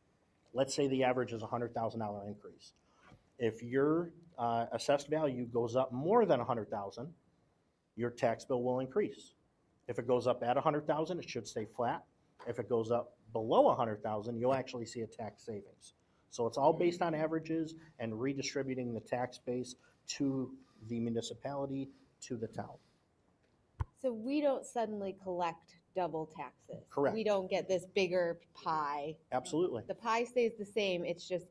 Let's say the average is a $100,000 increase. If your assessed value goes up more than 100,000, your tax bill will increase. If it goes up at 100,000, it should stay flat. If it goes up below 100,000, you'll actually see a tax savings. So it's all based on averages and redistributing the tax base to the municipality, to the town. So we don't suddenly collect double taxes. Correct. We don't get this bigger pie. Absolutely. The pie stays the same, it's just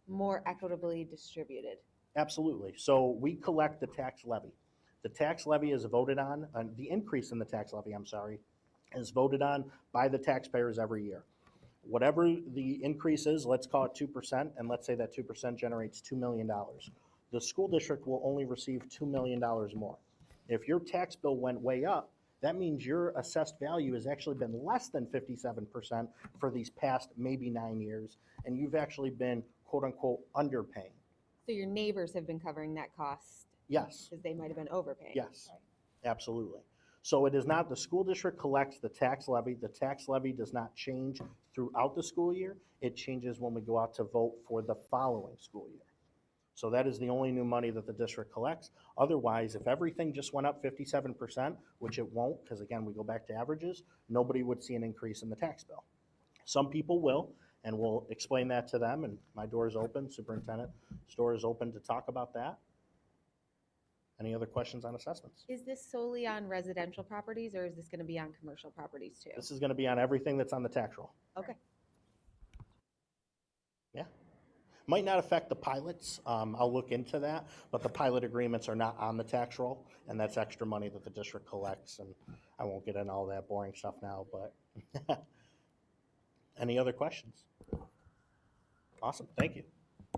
more equitably distributed. Absolutely. So we collect the tax levy. The tax levy is voted on, the increase in the tax levy, I'm sorry, is voted on by the taxpayers every year. Whatever the increase is, let's call it 2%, and let's say that 2% generates $2 million. The school district will only receive $2 million more. If your tax bill went way up, that means your assessed value has actually been less than 57% for these past maybe 9 years, and you've actually been quote-unquote underpaying. So your neighbors have been covering that cost Yes. because they might have been overpaying. Yes, absolutely. So it is not, the school district collects the tax levy. The tax levy does not change throughout the school year. It changes when we go out to vote for the following school year. So that is the only new money that the district collects. Otherwise, if everything just went up 57%, which it won't, because again, we go back to averages, nobody would see an increase in the tax bill. Some people will, and we'll explain that to them, and my door is open, superintendent, door is open to talk about that. Any other questions on assessments? Is this solely on residential properties or is this going to be on commercial properties too? This is going to be on everything that's on the tax roll. Okay. Yeah. Might not affect the pilots. I'll look into that, but the pilot agreements are not on the tax roll, and that's extra money that the district collects, and I won't get into all that boring stuff now, but any other questions? Awesome. Thank you.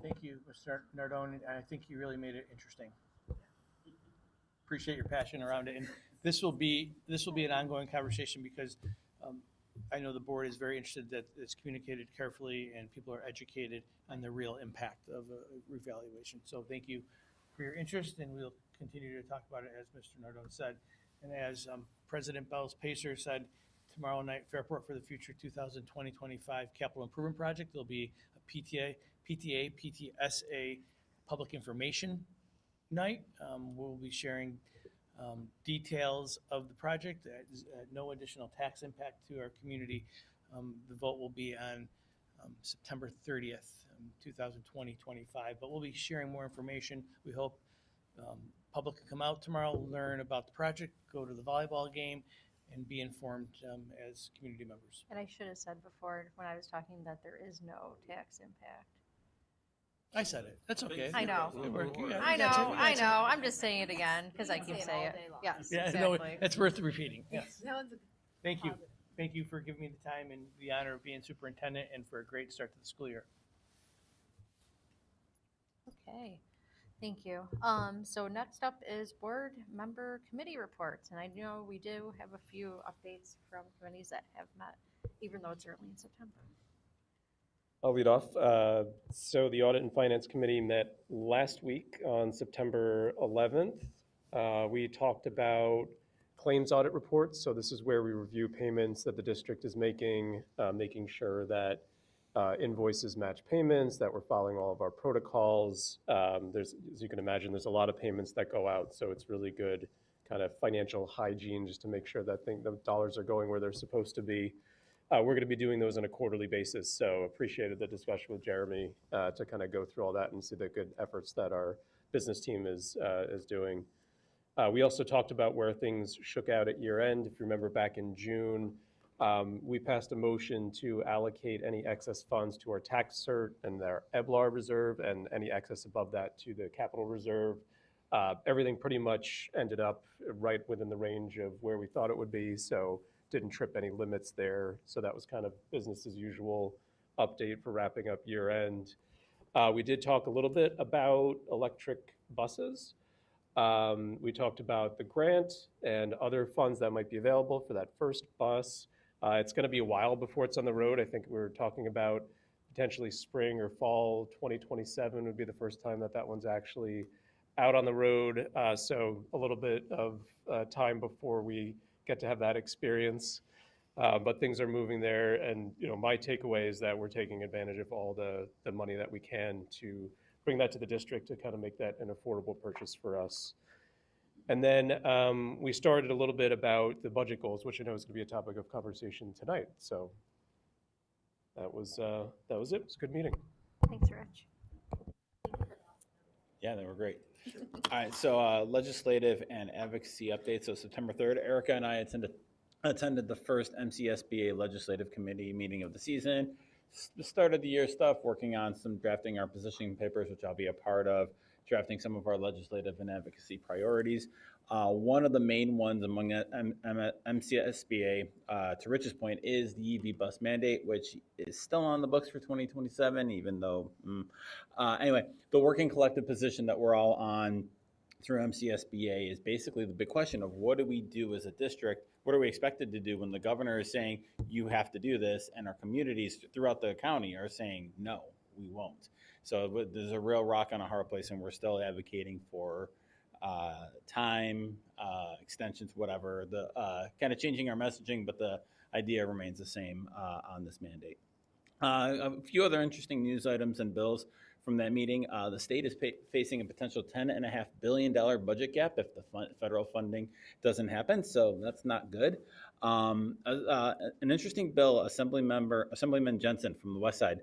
Thank you, Mr. Nardone. I think you really made it interesting. Appreciate your passion around it, and this will be an ongoing conversation because I know the board is very interested that it's communicated carefully and people are educated on the real impact of a revaluation. So thank you for your interest, and we'll continue to talk about it as Mr. Nardone said, and as President Bells Pacer said. Tomorrow night, Fairport for the Future 2020-25 Capital Improvement Project. There'll be a PTSA public information night. We'll be sharing details of the project at no additional tax impact to our community. The vote will be on September 30th, 2020-25, but we'll be sharing more information. We hope public can come out tomorrow, learn about the project, go to the volleyball game, and be informed as community members. And I should have said before when I was talking that there is no tax impact. I said it. That's okay. I know. Good work. You got it. I That's it. know. That's it. I'm just saying it again because I keep say it saying all it. day long. Yes, Yeah, exactly. no, that's worth repeating. Yes. That one's Thank you. Thank you for giving me the time and the honor of being superintendent and for a great start to the school year. Okay, thank you. So next up is board member committee reports, and I know we do have a few updates from committees that have met, even though it's early in September. I'll lead off. So the Audit and Finance Committee met last week on September 11th. We talked about claims audit reports. So this is where we review payments that the district is making, making sure that invoices match payments, that we're following all of our protocols. As you can imagine, there's a lot of payments that go out. So it's really good kind of financial hygiene just to make sure that the dollars are going where they're supposed to be. We're going to be doing those on a quarterly basis, so appreciated the discussion with Jeremy to kind of go through all that and see the good efforts that our business team is doing. We also talked about where things shook out at year end. If you remember back in June, we passed a motion to allocate any excess funds to our tax cert and our EBLAR reserve and any excess above that to the capital reserve. Everything pretty much ended up right within the range of where we thought it would be, so didn't trip any limits there. So that was kind of business as usual update for wrapping up year end. We did talk a little bit about electric buses. We talked about the grant and other funds that might be available for that first bus. It's going to be a while before it's on the road. I think we're talking about potentially spring or fall 2027 would be the first time that one's actually out on the road. So a little bit of time before we get to have that experience. But things are moving there, and my takeaway is that we're taking advantage of all the money that we can to bring that to the district to kind of make that an affordable purchase for us. And then we started a little bit about the budget goals, which I know is going to be a topic of conversation tonight. So that was it. It was a good meeting. Thanks, Rich. Yeah, they were great. All right, so legislative and advocacy updates. So September 3rd, Erica and I attended the first MCSBA Legislative Committee meeting of the season. The start of the year stuff, working on drafting our positioning papers, which I'll be a part of, drafting some of our legislative and advocacy priorities. One of the main ones among MCSBA, to Rich's point, is the EV bus mandate, which is still on the books for 2027, even though, anyway, the working collective position that we're all on through MCSBA is basically the big question of what do we do as a district? What are we expected to do when the governor is saying you have to do this, and our communities throughout the county are saying no, we won't. So there's a real rock on a hard place, and we're still advocating for time, extensions, whatever, the kind of changing our messaging, but the idea remains the same on this mandate. A few other interesting news items and bills from that meeting. The state is facing a potential $10.5 billion budget gap if the federal funding doesn't happen, so that's not good. An interesting bill, Assemblyman Jensen from the West Side,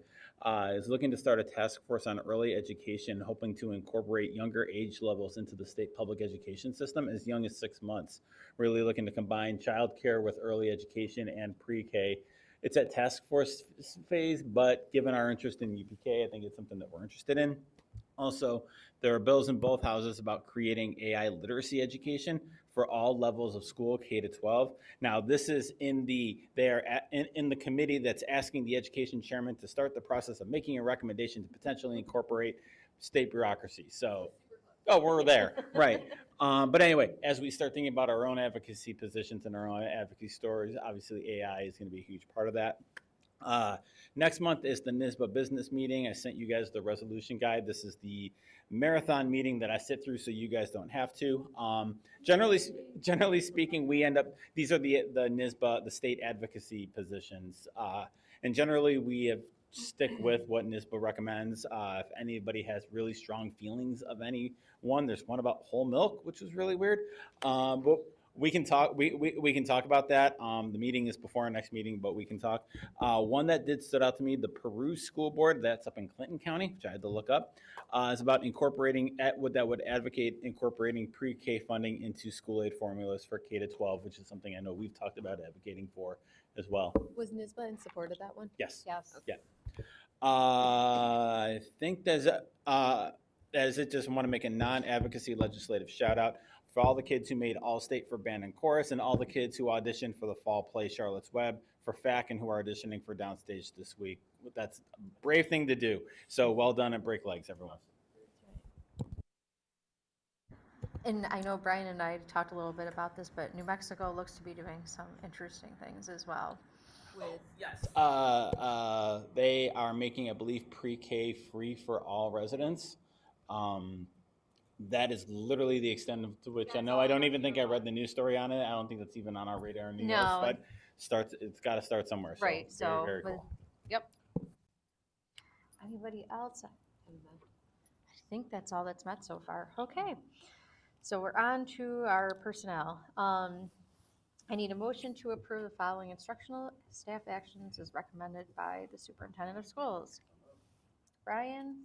is looking to start a task force on early education, hoping to incorporate younger age levels into the state public education system as young as 6 months. Really looking to combine childcare with early education and pre-K. It's at task force phase, but given our interest in UPK, I think it's something that we're interested in. Also, there are bills in both houses about creating AI literacy education for all levels of school, K to 12. Now, this is in the committee that's asking the education chairman to start the process of making a recommendation to potentially incorporate state bureaucracy. So, we're there, right. But anyway, as we start thinking about our own advocacy positions and our own advocacy stories, obviously AI is going to be a huge part of that. Next month is the NYSBA business meeting. I sent you guys the resolution guide. This is the marathon meeting that I sit through so you guys don't have to. Generally speaking, we end up, these are the NYSBA, the state advocacy positions. And generally we have stick with what NYSBA recommends. If anybody has really strong feelings of any one, there's one about whole milk, which was really weird. But we can talk. We can talk about that. The meeting is before our next meeting, but we can talk. One that did stood out to me: the Peru School Board. That's up in Clinton County, which I had to look up. Is about incorporating that would advocate incorporating pre-K funding into school aid formulas for K to 12, which is something I know we've talked about advocating for as well. Was NYSBA in support of that one? Yes. Yes. Yeah. I think there's just want to make a non-advocacy legislative shout out for all the kids who made All-State for band and chorus, and all the kids who auditioned for the fall play Charlotte's Web, for FAC, and who are auditioning for Downstage this week. That's a brave thing to do. So well done and break legs, everyone. And I know Brian and I talked a little bit about this, but New Mexico looks to be doing some interesting things as well. Yes. They are making, I believe, pre-K free for all residents. That is literally the extent to which I know. I don't even think I read the news story on it. I don't think that's even on our radar in New York. But it's got to start somewhere. So Right. So, very cool. Yep. Anybody else? I think that's all that's met so far. Okay. So we're on to our personnel. I need a motion to approve the following instructional staff actions as recommended by the superintendent of schools. Brian,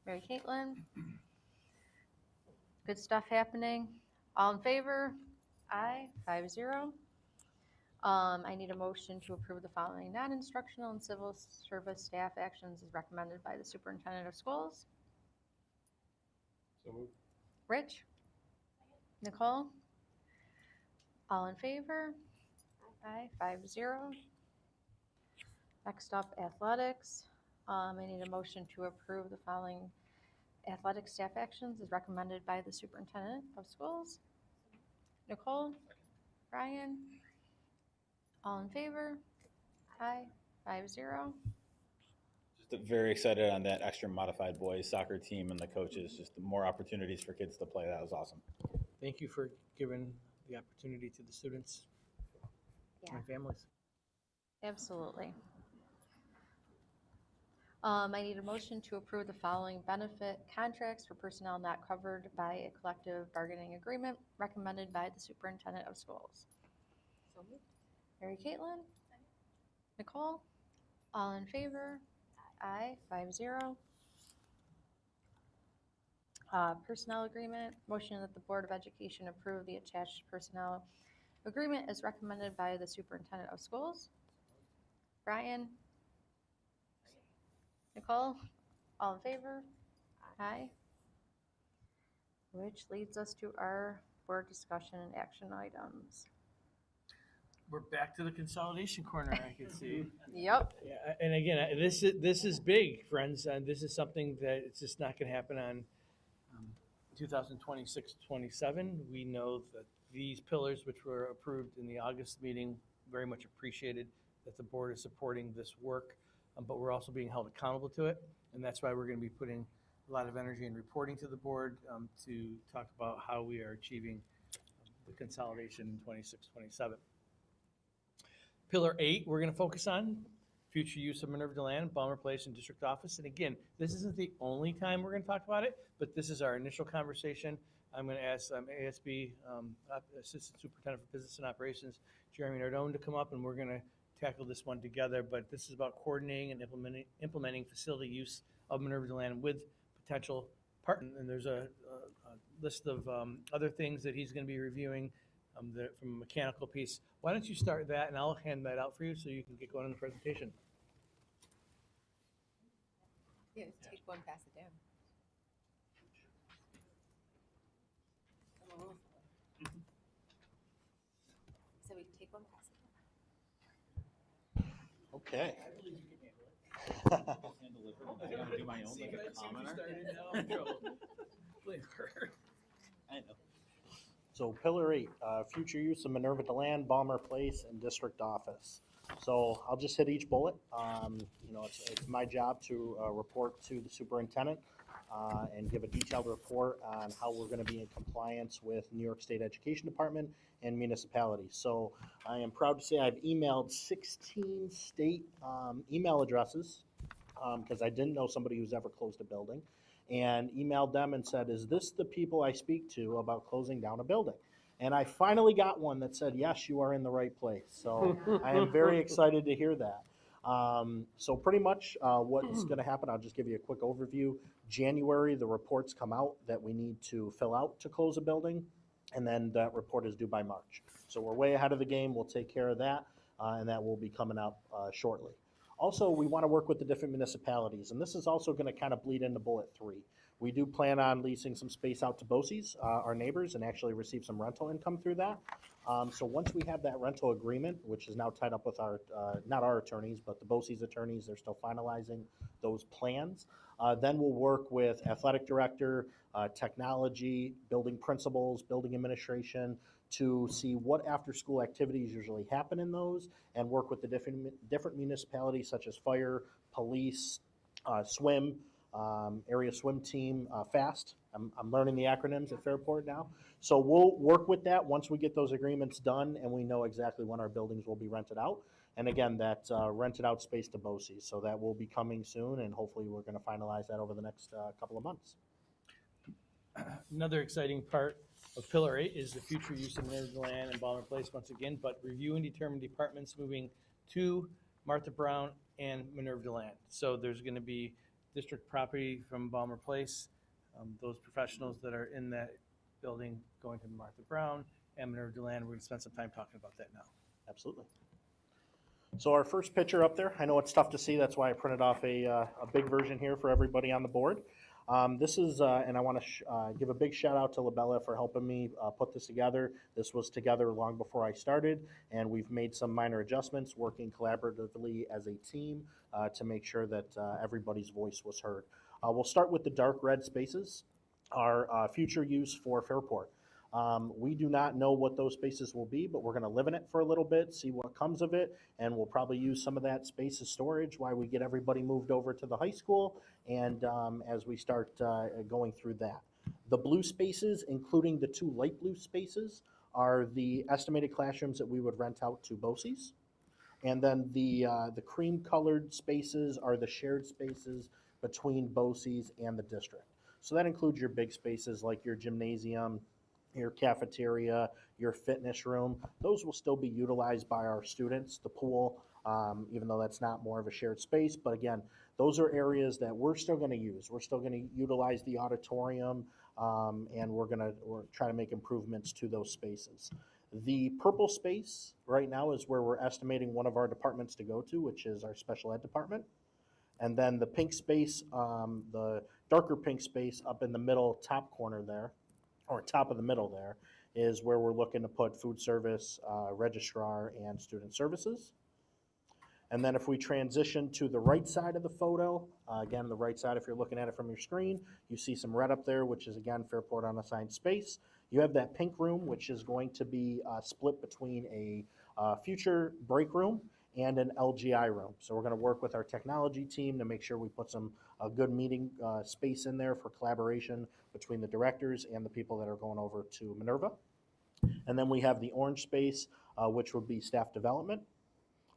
Mary Caitlin. Good stuff happening. All in favor? Aye, 5-0. I need a motion to approve the following non-instructional and civil service staff actions as recommended by the superintendent of schools. So moved. Rich? Nicole? All in favor? Aye, 5-0. Next up, athletics. I need a motion to approve the following athletic staff actions as recommended by the superintendent of schools. Nicole? Brian? All in favor? Aye, 5-0. Just very excited on that extra modified boys soccer team and the coaches. Just more opportunities for kids to play. That was awesome. Thank you for giving the opportunity to the students and families. Absolutely. I need a motion to approve the following benefit contracts for personnel not covered by a collective bargaining agreement recommended by the superintendent of schools. So moved. Mary Caitlin? Nicole? All in favor? Aye, 5-0. Personnel agreement, motion that the Board of Education approve the attached personnel agreement as recommended by the superintendent of schools. Brian? Nicole? All in favor? Aye. Which leads us to our board discussion and action items. We're back to the consolidation corner, I can see. Yep. Yeah, and again, this is big, friends, and this is something that it's just not going to happen on 2026-27. We know that these pillars, which were approved in the August meeting, very much appreciated that the board is supporting this work, but we're also being held accountable to it, and that's why we're going to be putting a lot of energy in reporting to the board to talk about how we are achieving the consolidation in 26-27. Pillar 8, we're going to focus on future use of Minerva land, Balmer Place, and district office. And again, this isn't the only time we're going to talk about it, but this is our initial conversation. I'm going to ask ASB, Assistant Superintendent for Business and Operations, Jeremy Nardone, to come up, and we're going to tackle this one together. But this is about coordinating and implementing facility use of Minerva land with potential partners. And there's a list of other things that he's going to be reviewing from a mechanical piece. Why don't you start that, and I'll hand that out for you so you can get going on the presentation. Yeah, take one, pass it down. So we take one, pass it down. Okay. I gotta do my own like a commenter. I know. So pillar 8, future use of Minerva land, Balmer Place, and district office. So I'll just hit each bullet. It's my job to report to the superintendent and give a detailed report on how we're going to be in compliance with New York State Education Department and municipalities. So I am proud to say I've emailed 16 state email addresses because I didn't know somebody who's ever closed a building, and emailed them and said, is this the people I speak to about closing down a building? And I finally got one that said, yes, you are in the right place. So I am very excited to hear that. So pretty much what's going to happen, I'll just give you a quick overview. January, the reports come out that we need to fill out to close a building, and then that report is due by March. So we're way ahead of the game. We'll take care of that, and that will be coming up shortly. Also, we want to work with the different municipalities, and this is also going to kind of bleed into bullet 3. We do plan on leasing some space out to BOCES, our neighbors, and actually receive some rental income through that. So once we have that rental agreement, which is now tied up with our, not our attorneys, but the BOCES attorneys, they're still finalizing those plans. Then we'll work with athletic director, technology, building principals, building administration, to see what after-school activities usually happen in those, and work with the different municipalities such as fire, police, swim, area swim team, FAST. I'm learning the acronyms at Fairport now. So we'll work with that once we get those agreements done and we know exactly when our buildings will be rented out. And again, that rented out space to BOCES. So that will be coming soon, and hopefully we're going to finalize that over the next couple of months. Another exciting part of Pillar 8 is the future use of Minerva land and Balmer Place once again, but review and determine departments moving to Martha Brown and Minerva land. So there's going to be district property from Balmer Place, those professionals that are in that building going to Martha Brown and Minerva land. We're going to spend some time talking about that now. Absolutely. So our first picture up there, I know it's tough to see, that's why I printed off a big version here for everybody on the board. This is, and I want to give a big shout out to Labella for helping me put this together. This was together long before I started, and we've made some minor adjustments, working collaboratively as a team to make sure that everybody's voice was heard. We'll start with the dark red spaces, our future use for Fairport. We do not know what those spaces will be, but we're going to live in it for a little bit, see what comes of it, and we'll probably use some of that space as storage while we get everybody moved over to the high school, and as we start going through that. The blue spaces, including the 2 light blue spaces, are the estimated classrooms that we would rent out to BOCES. And then the cream-colored spaces are the shared spaces between BOCES and the district. So that includes your big spaces like your gymnasium, your cafeteria, your fitness room. Those will still be utilized by our students, the pool, even though that's not more of a shared space. But again, those are areas that we're still going to use. We're still going to utilize the auditorium, and we're try to make improvements to those spaces. The purple space right now is where we're estimating one of our departments to go to, which is our special ed department. And then the pink space, the darker pink space up in the middle top corner there, or top of the middle there, is where we're looking to put food service, registrar, and student services. And then if we transition to the right side of the photo, again, the right side, if you're looking at it from your screen, you see some red up there, which is, again, Fairport unassigned space. You have that pink room, which is going to be split between a future break room and an LGI room. So we're going to work with our technology team to make sure we put some good meeting space in there for collaboration between the directors and the people that are going over to Minerva. And then we have the orange space, which would be staff development.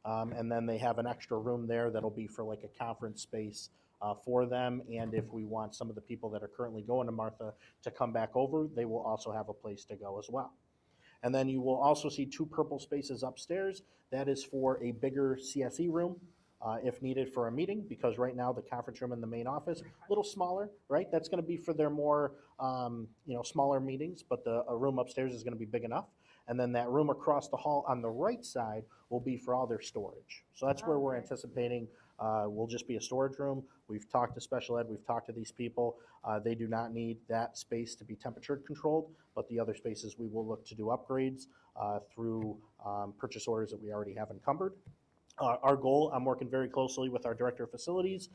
And then they have an extra room there that'll be for like a conference space for them. And if we want some of the people that are currently going to Martha to come back over, they will also have a place to go as well. And then you will also see two purple spaces upstairs. That is for a bigger CSE room if needed for a meeting, because right now the conference room in the main office, a little smaller, right? That's going to be for their more, smaller meetings, but a room upstairs is going to be big enough. And then that room across the hall on the right side will be for all their storage. So that's where we're anticipating will just be a storage room. We've talked to special ed, we've talked to these people. They do not need that space to be temperature controlled, but the other spaces we will look to do upgrades through purchase orders that we already have encumbered. Our goal, I'm working very closely with our director of facilities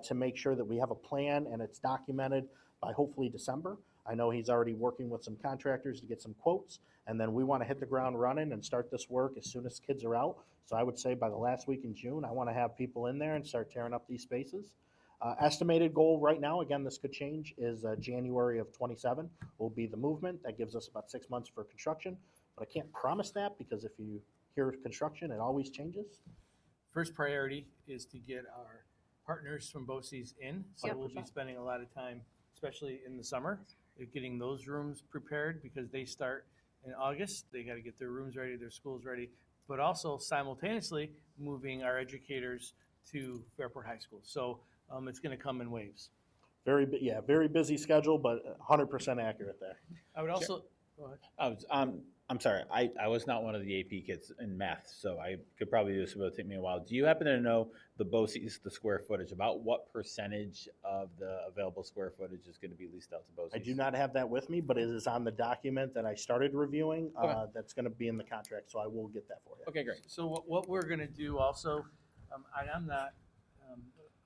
to make sure that we have a plan and it's documented by hopefully December. I know he's already working with some contractors to get some quotes, and then we want to hit the ground running and start this work as soon as kids are out. So I would say by the last week in June, I want to have people in there and start tearing up these spaces. Estimated goal right now, again, this could change, is January of 27 will be the movement. That gives us about 6 months for construction, but I can't promise that because if you hear construction, it always changes. First priority is to get our partners from BOCES in. So we'll be spending a lot of time, especially in the summer, getting those rooms prepared because they start in August. They got to get their rooms ready, their schools ready, but also simultaneously moving our educators to Fairport High School. So it's going to come in waves. Very busy schedule, but 100% accurate there. I would also, go ahead. I'm sorry, I was not one of the AP kids in math, so I could probably do this, but it'll take me a while. Do you happen to know the BOCES, the square footage, about what percentage of the available square footage is going to be leased out to BOCES? I do not have that with me, but it is on the document that I started reviewing. That's going to be in the contract, so I will get that for you. Okay, great. So what we're going to do also, I'm not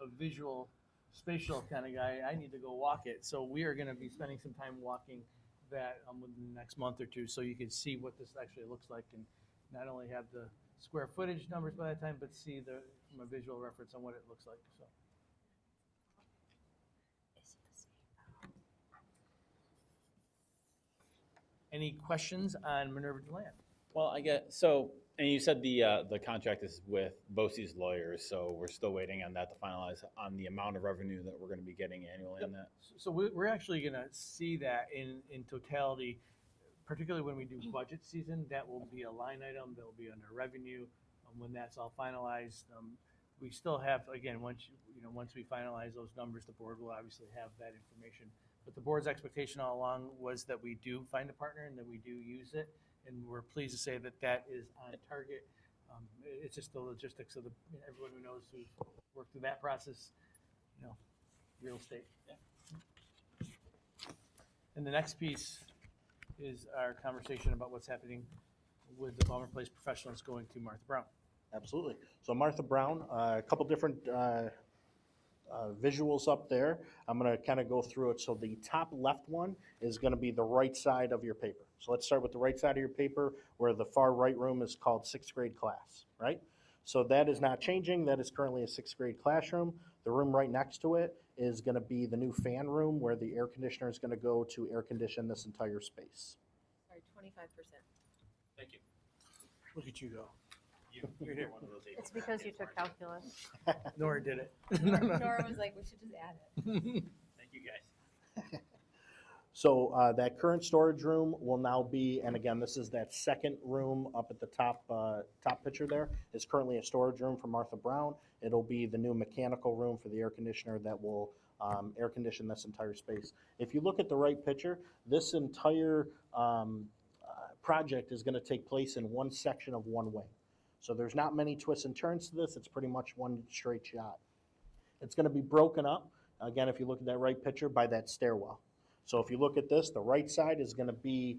a visual, spatial kind of guy. I need to go walk it. So we are going to be spending some time walking that within the next month or two, so you can see what this actually looks like, and not only have the square footage numbers by that time, but see from a visual reference on what it looks like. So. Any questions on Minerva Deland? Well, I get so, and you said the contract is with BOCES lawyers, so we're still waiting on that to finalize on the amount of revenue that we're going to be getting annually on that. So we're actually going to see that in totality, particularly when we do budget season. That will be a line item that will be under revenue when that's all finalized. We still have, again, once we finalize those numbers, the board will obviously have that information. But the board's expectation all along was that we do find a partner and that we do use it. And we're pleased to say that is on target. It's just the logistics of everyone who knows who's worked through that process, real estate. Yeah. And the next piece is our conversation about what's happening with the Balmer Place professionals going to Martha Brown. Absolutely. So Martha Brown, a couple different visuals up there. I'm going to kind of go through it. So the top left one is going to be the right side of your paper. So let's start with the right side of your paper, where the far right room is called 6th grade class, right? So that is not changing. That is currently a 6th grade classroom. The room right next to it is going to be the new fan room, where the air conditioner is going to go to air condition this entire space. Sorry, 25%. Thank you. Look at you go. You're here one of those It's because you took calculus. Nora did it. Nora was like, we should just add it. Thank you, guys. So that current storage room will now be, and again, this is that second room up at the top, top picture there, is currently a storage room for Martha Brown. It'll be the new mechanical room for the air conditioner that will air condition this entire space. If you look at the right picture, this entire project is going to take place in one section of one wing. So there's not many twists and turns to this. It's pretty much one straight shot. It's going to be broken up, again, if you look at that right picture, by that stairwell. So if you look at this, the right side is going to be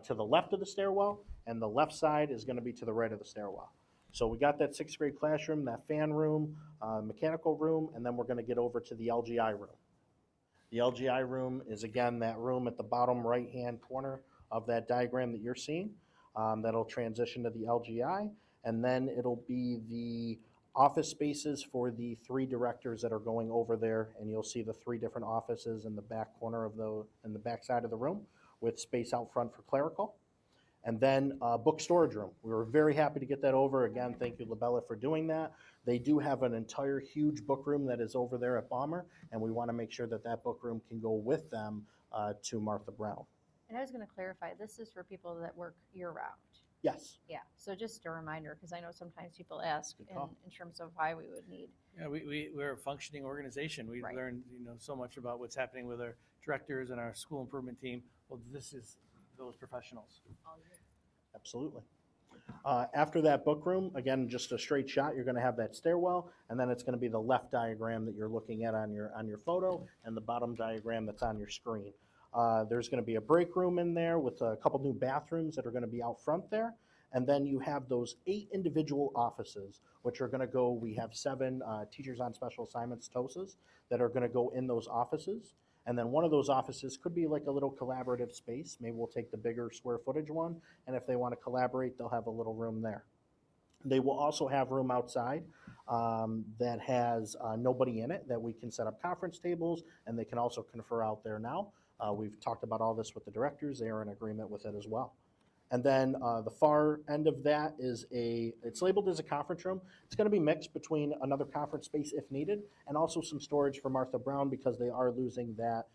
to the left of the stairwell, and the left side is going to be to the right of the stairwell. So we got that sixth grade classroom, that fan room, mechanical room, and then we're going to get over to the LGI room. The LGI room is, again, that room at the bottom right-hand corner of that diagram that you're seeing. That'll transition to the LGI, and then it'll be the office spaces for the 3 directors that are going over there, and you'll see the 3 different offices in the back corner of in the back side of the room with space out front for clerical. And then book storage room. We were very happy to get that over. Again, thank you, Labella, for doing that. They do have an entire huge book room that is over there at Balmer, and we want to make sure that that book room can go with them to Martha Brown. And I was going to clarify, this is for people that work year-round. Yes. Yeah, so just a reminder, because I know sometimes people ask in terms of why we would need. Yeah, we're a functioning organization. We Right. learned, so much about what's happening with our directors and our school improvement team. Well, this is those professionals. Absolutely. After that book room, again, just a straight shot, you're going to have that stairwell, and then it's going to be the left diagram that you're looking at on your photo, and the bottom diagram that's on your screen. There's going to be a break room in there with a couple new bathrooms that are going to be out front there. And then you have those 8 individual offices, which are going to go, we have 7 teachers on special assignments, TOSAs, that are going to go in those offices. And then one of those offices could be like a little collaborative space. Maybe we'll take the bigger square footage one. And if they want to collaborate, they'll have a little room there. They will also have room outside that has nobody in it, that we can set up conference tables, and they can also confer out there now. We've talked about all this with the directors. They are in agreement with it as well. And then the far end of that is it's labeled as a conference room. It's going to be mixed between another conference space if needed, and also some storage for Martha Brown because they are losing that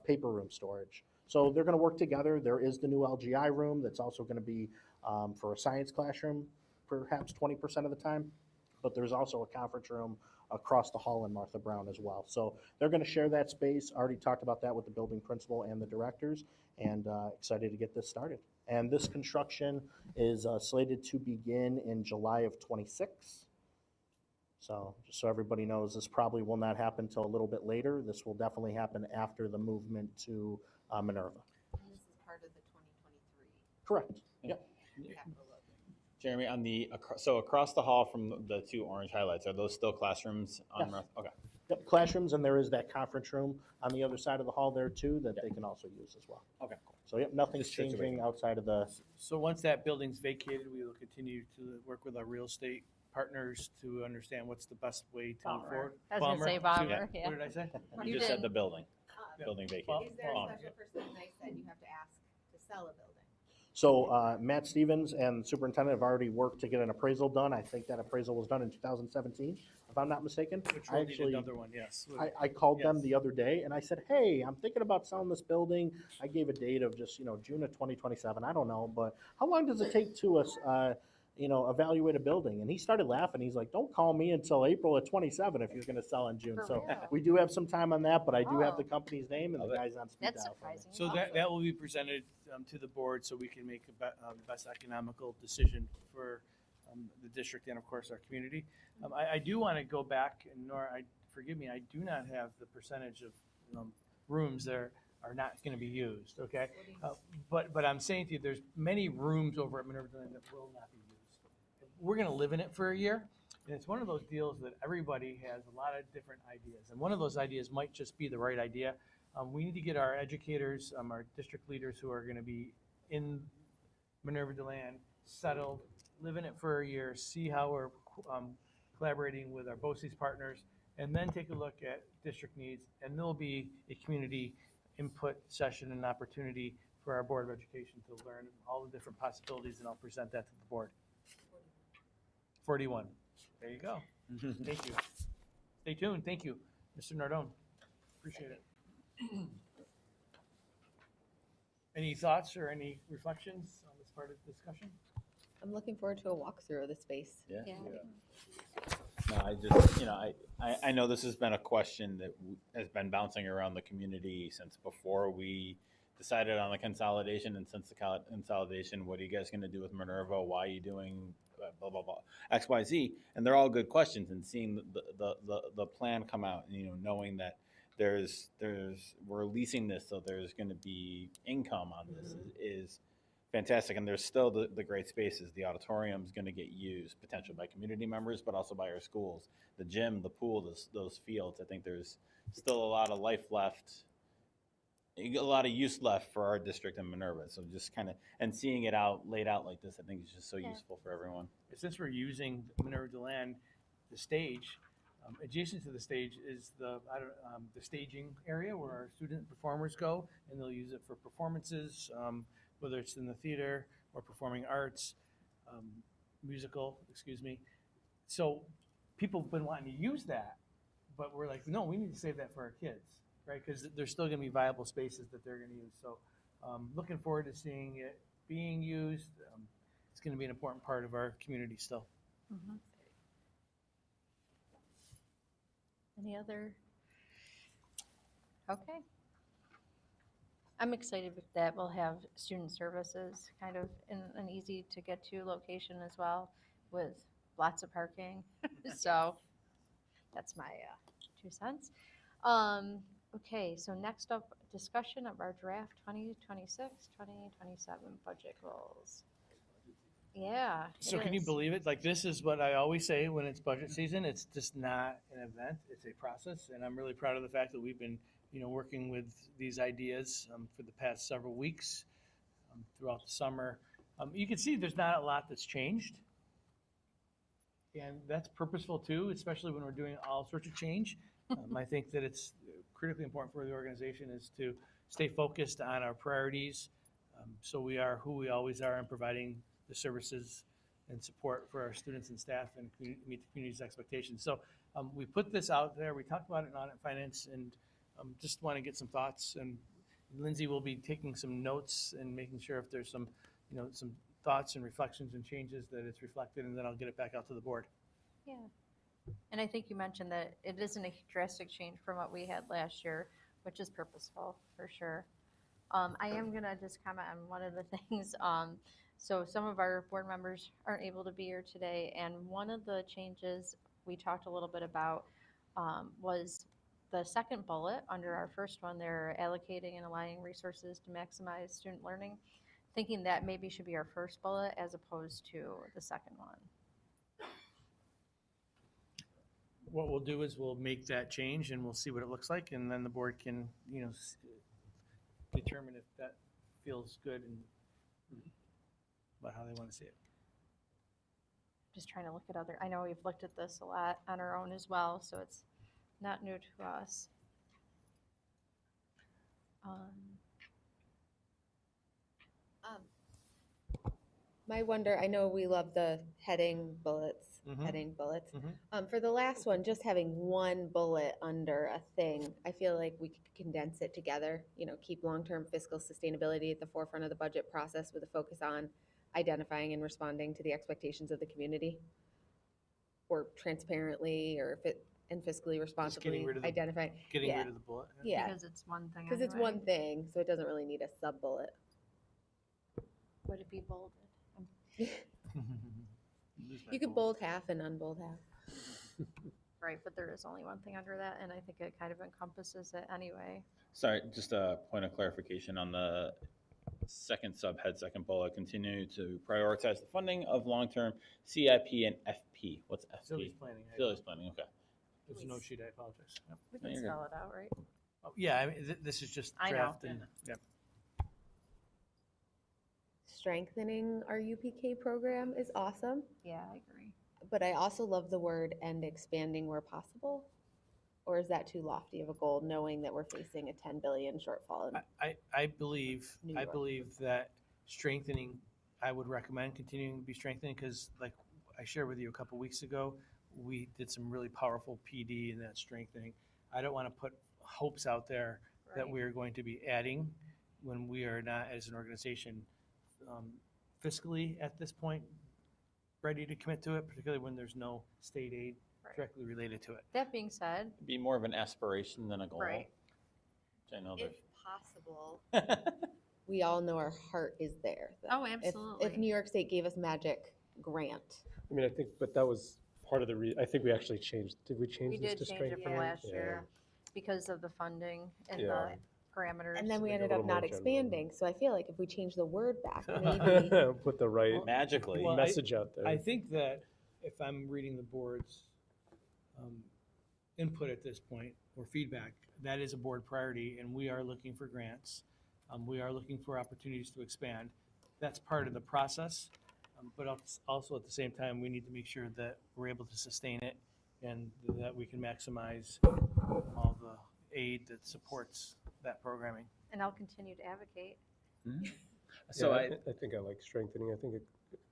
paper room storage. So they're going to work together. There is the new LGI room that's also going to be for a science classroom, perhaps 20% of the time. But there's also a conference room across the hall in Martha Brown as well. So they're going to share that space. Already talked about that with the building principal and the directors, and excited to get this started. And this construction is slated to begin in July of '26. So just so everybody knows, this probably will not happen until a little bit later. This will definitely happen after the movement to Minerva. And this is part of the 2023 Correct. Yep. capital load. Jeremy, so across the hall from the 2 orange highlights, are those still classrooms on Yes. Okay. Yep, classrooms, and there is that conference room on the other side of the hall there too that they can also use as well. Okay. So yep, nothing's Just situated. changing outside of the, So once that building's vacated, we will continue to work with our real estate partners to understand what's the best way to move Balmer. forward. I was gonna say Balmer, yeah. What did I say? You You just said did. the building Uh, vacated. Is there a Balmer. special person they said you have to ask to sell a building? so Matt Stevens and Superintendent have already worked to get an appraisal done. I think that appraisal was done in 2017, if I'm not mistaken. Which I will need actually, another one, yes. I called them Yes. the other day and I said, hey, I'm thinking about selling this building. I gave a date of just, June of 2027. I don't know, but how long does it take to us, evaluate a building? And he started laughing. He's like, don't call me until April of 27 if you're going to sell in June. For So real? we do have some time on that, but I do have the Oh. company's name and the Love it. guys on speed That's dial for me. surprising. So that will be presented to the board so we can make the best economical decision for the district and of course our community. I do want to go back, and Nora, forgive me, I do not have the percentage of rooms that are not going to be used, okay? But I'm saying to you, there's many rooms over at Minerva that will not be used. We're going to live in it for a year, and it's one of those deals that everybody has a lot of different ideas, and one of those ideas might just be the right idea. We need to get our educators, our district leaders who are going to be in Minerva DeLand settled, live in it for a year, see how we're collaborating with our BOCES partners, and then take a look at district needs. And there'll be a community input session and opportunity for our Board of Education to learn all the different possibilities, and I'll present that to the board. 41. There you go. Thank you. Stay tuned. Thank you, Mr. Nardone. Appreciate it. Any thoughts or any reflections on this part of the discussion? I'm looking forward to a walkthrough of the space. Yeah. Yeah. No, I just, I know this has been a question that has been bouncing around the community since before we decided on the consolidation, and since the consolidation, what are you guys going to do with Minerva? Why are you doing blah, blah, blah, X, Y, Z? And they're all good questions, and seeing the plan come out, and, knowing that we're leasing this, so there's going to be income on this is fantastic. And there's still the great spaces. The auditorium is going to get used potentially by community members, but also by our schools. The gym, the pool, those fields. I think there's still a lot of life left, a lot of use left for our district in Minerva. So just kind of, and seeing it laid out like this, I think is just so useful for everyone. Since we're using Minerva Land, the stage, adjacent to the stage is the staging area where our student performers go, and they'll use it for performances, whether it's in the theater or performing arts, musical, excuse me. So people have been wanting to use that, but we're like, no, we need to save that for our kids, right? Because there's still going to be viable spaces that they're going to use. So looking forward to seeing it being used. It's going to be an important part of our community still. Mhm. Any other? Okay. I'm excited with that. We'll have student services kind of in an easy to get to location as well, with lots of parking. So that's my 2 cents. Okay, so next up, discussion of our draft 2026, 2027 budget goals. Yeah. So it can you is. believe it? Like, this is what I always say when it's budget season. It's just not an event. It's a process. And I'm really proud of the fact that we've been, working with these ideas for the past several weeks throughout the summer. You can see there's not a lot that's changed. And that's purposeful too, especially when we're doing all sorts of change. I think that it's critically important for the organization is to stay focused on our priorities. So we are who we always are in providing the services and support for our students and staff and meet the community's expectations. So we put this out there. We talked about it in audit and finance, and just want to get some thoughts. And Lindsay will be taking some notes and making sure if there's some, some thoughts and reflections and changes that it's reflected, and then I'll get it back out to the board. Yeah. And I think you mentioned that it isn't a drastic change from what we had last year, which is purposeful for sure. I am going to just comment on one of the things. So some of our board members aren't able to be here today, and one of the changes we talked a little bit about was the second bullet under our first one. They're allocating and aligning resources to maximize student learning, thinking that maybe should be our first bullet as opposed to the second one. What we'll do is we'll make that change and we'll see what it looks like, and then the board can, determine if that feels good and about how they want to see it. Just trying to look at I know we've looked at this a lot on our own as well, so it's not new to us. My wonder, I know we love the heading bullets, For the last one, just having one bullet under a thing, I feel like we could condense it together, keep long-term fiscal sustainability at the forefront of the budget process with a focus on identifying and responding to the expectations of the community, or transparently and fiscally responsibly identifying. Getting rid of the bullet. Yeah. Because it's one thing. Because it's one thing, so it doesn't really need a sub-bullet. Would it be bolded? You could bold half and unbold half. Right, but there is only one thing under that, and I think it kind of encompasses it anyway. Sorry, just a point of clarification on the second subhead, second bullet. Continue to prioritize the funding of long-term CIP and FP. What's FP? Facilities planning. Facilities planning, okay. There's no sheet, I apologize. Yep. We No, can you're spell it out, right? Oh, yeah, I mean, this is just I know. draft and, yeah. Strengthening our UPK program is awesome, Yeah, I agree. but I also love the word "and expanding where possible." Or is that too lofty of a goal, knowing that we're facing a 10 billion shortfall? I believe New York. that strengthening, I would recommend continuing to be strengthening, because like I shared with you a couple weeks ago, we did some really powerful PD and that strengthening. I don't want to put hopes out there that Right. we are going to be adding when we are not, as an organization, fiscally at this point, ready to commit to it, particularly when there's no state aid Right. directly related to it. That being said, Be more of an aspiration than a goal. right, Which I know If possible. that. We all know our heart is there. though. Oh, If absolutely. New York State gave us magic grant, I mean, I think, but that was part of the, I think we actually changed, did we change we this did to change strength? it from Yeah. last Yeah. year because of the funding and Yeah. the parameters. and then we make it a ended little up not more general. expanding. So I feel like if we change the word back, maybe. Put the right Magically. Well, message out there. I think that if I'm reading the board's input at this point, or feedback, that is a board priority, and we are looking for grants. We are looking for opportunities to expand. That's part of the process, but also at the same time, we need to make sure that we're able to sustain it and that we can maximize all the aid that supports that programming. And I'll continue to advocate. So Yeah, I think I like strengthening. I think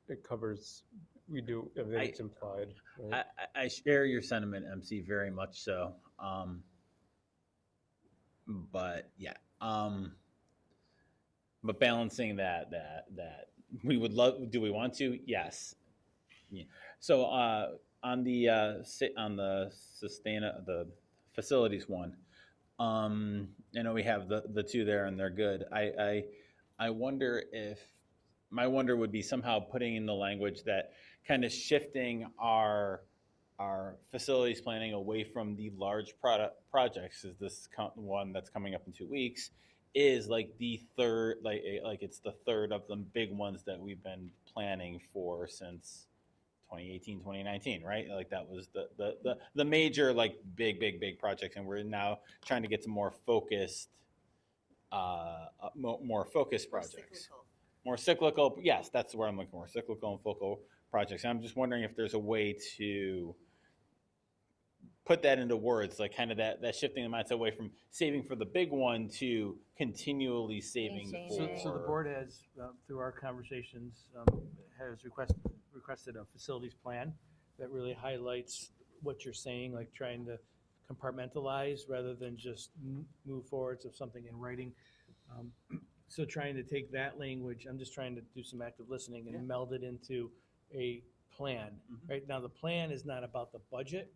it covers, we do, everything that's implied. Right? I share your sentiment, MC, very much so. But yeah, but balancing that we would love. Do we want to? Yes. Yeah. So on the the facilities one, I know we have the two there and they're good. I wonder if my wonder would be somehow putting in the language that kind of shifting our facilities planning away from the large projects, is this one that's coming up in 2 weeks, is like the third, like it's the third of the big ones that we've been planning for since 2018, 2019, right? Like that was the major, like big projects, and we're now trying to get to more focused more focused projects. Cyclical. More cyclical, yes, that's where I'm looking for, cyclical and focal projects. And I'm just wondering if there's a way to put that into words, like kind of that shifting the mindset away from saving for the big one to continually saving Maintaining. for. So the board has, through our conversations, has requested a facilities plan that really highlights what you're saying, like trying to compartmentalize rather than just move forwards of something in writing. So trying to take that language, I'm just trying to do some active listening and meld it into a plan. Right now, the plan is not about the budget.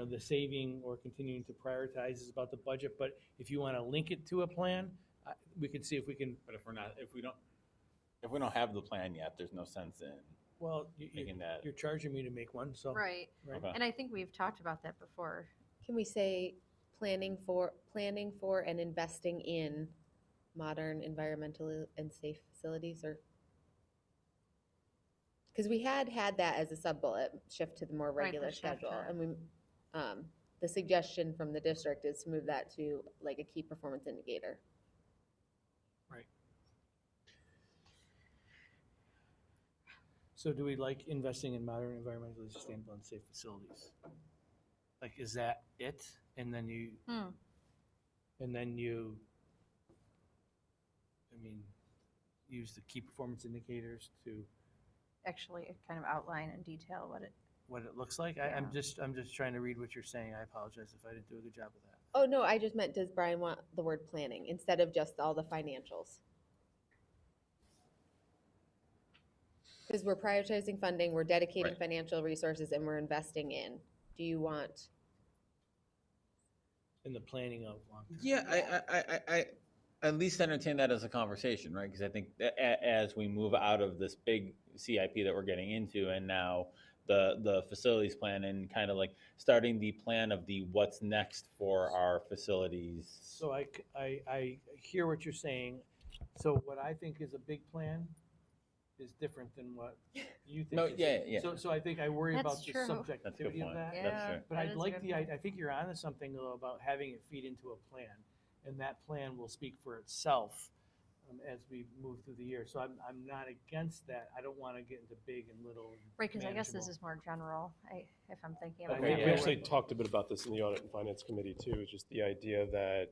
The saving or continuing to prioritize is about the budget. But if you want to link it to a plan, we can see if we can. But if we don't have the plan yet, there's no sense in Well, making that. you're charging me to make one, so. Right. Right. Okay. And I think we've talked about that before. Can we say planning for and investing in modern, environmental, and safe facilities, or? Because we had that as a sub-bullet, shift to the more Right, regular the shift schedule. to- And we, the suggestion from the district is to move that to like a key performance indicator. Right. So do we like investing in modern, environmentally sustainable and safe facilities? Like, is that it? And then you, use the key performance indicators to Actually kind of outline in detail what it looks like? Yeah. I'm just trying to read what you're saying. I apologize if I didn't do a good job of that. Oh, no, I just meant, does Brian want the word planning instead of just all the financials? Because we're prioritizing funding, we're dedicating Right. financial resources, and we're investing in. Do you want? In the planning of long-term. Yeah, I at least entertain that as a conversation, right? Because I think as we move out of this big CIP that we're getting into, and now the facilities plan, and kind of like starting the plan of the what's next for our facilities. So I hear what you're saying. So what I think is a big plan is different than what you think. No, is. yeah. So I think I worry That's about the true. That's a good subjectivity of point. that. That's Yeah. true. But That I'd is a like good I think you're onto something though about having it feed into a plan, and that plan will speak for itself as we move through the year. So I'm not against that. I don't want to get into big and little. Right, because I guess this manageable. is more general, if I'm thinking about Okay, it. We yeah. actually talked a bit about this in the audit and finance committee too, just the idea that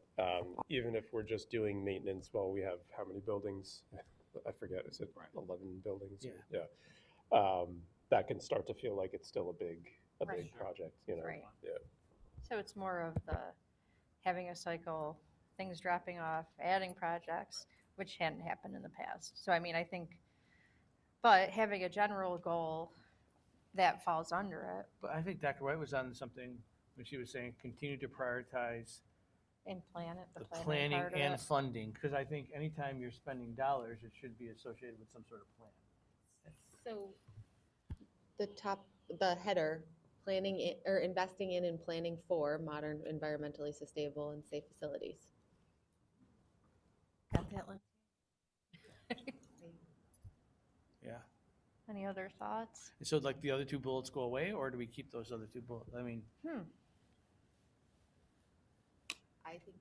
even if we're just doing maintenance, well, we have how many buildings? I forget, is it 11 buildings? Yeah. Yeah. that can start to feel like it's still a big Right. project, you know? Right. Yeah. So it's more of the having a cycle, things dropping off, adding projects, which hadn't happened in the past. So I mean, I think, but having a general goal that falls under it But I think Dr. White was on something when she was saying continue to prioritize and plan it, the planning planning part of and it. funding, because I think anytime you're spending dollars, it should be associated with some sort of plan. So the header, or investing in and planning for modern, environmentally sustainable and safe facilities. Got that, Lynn? Yeah. Any other thoughts? So like the other two bullets go away, or do we keep those other two bullets? I mean, I think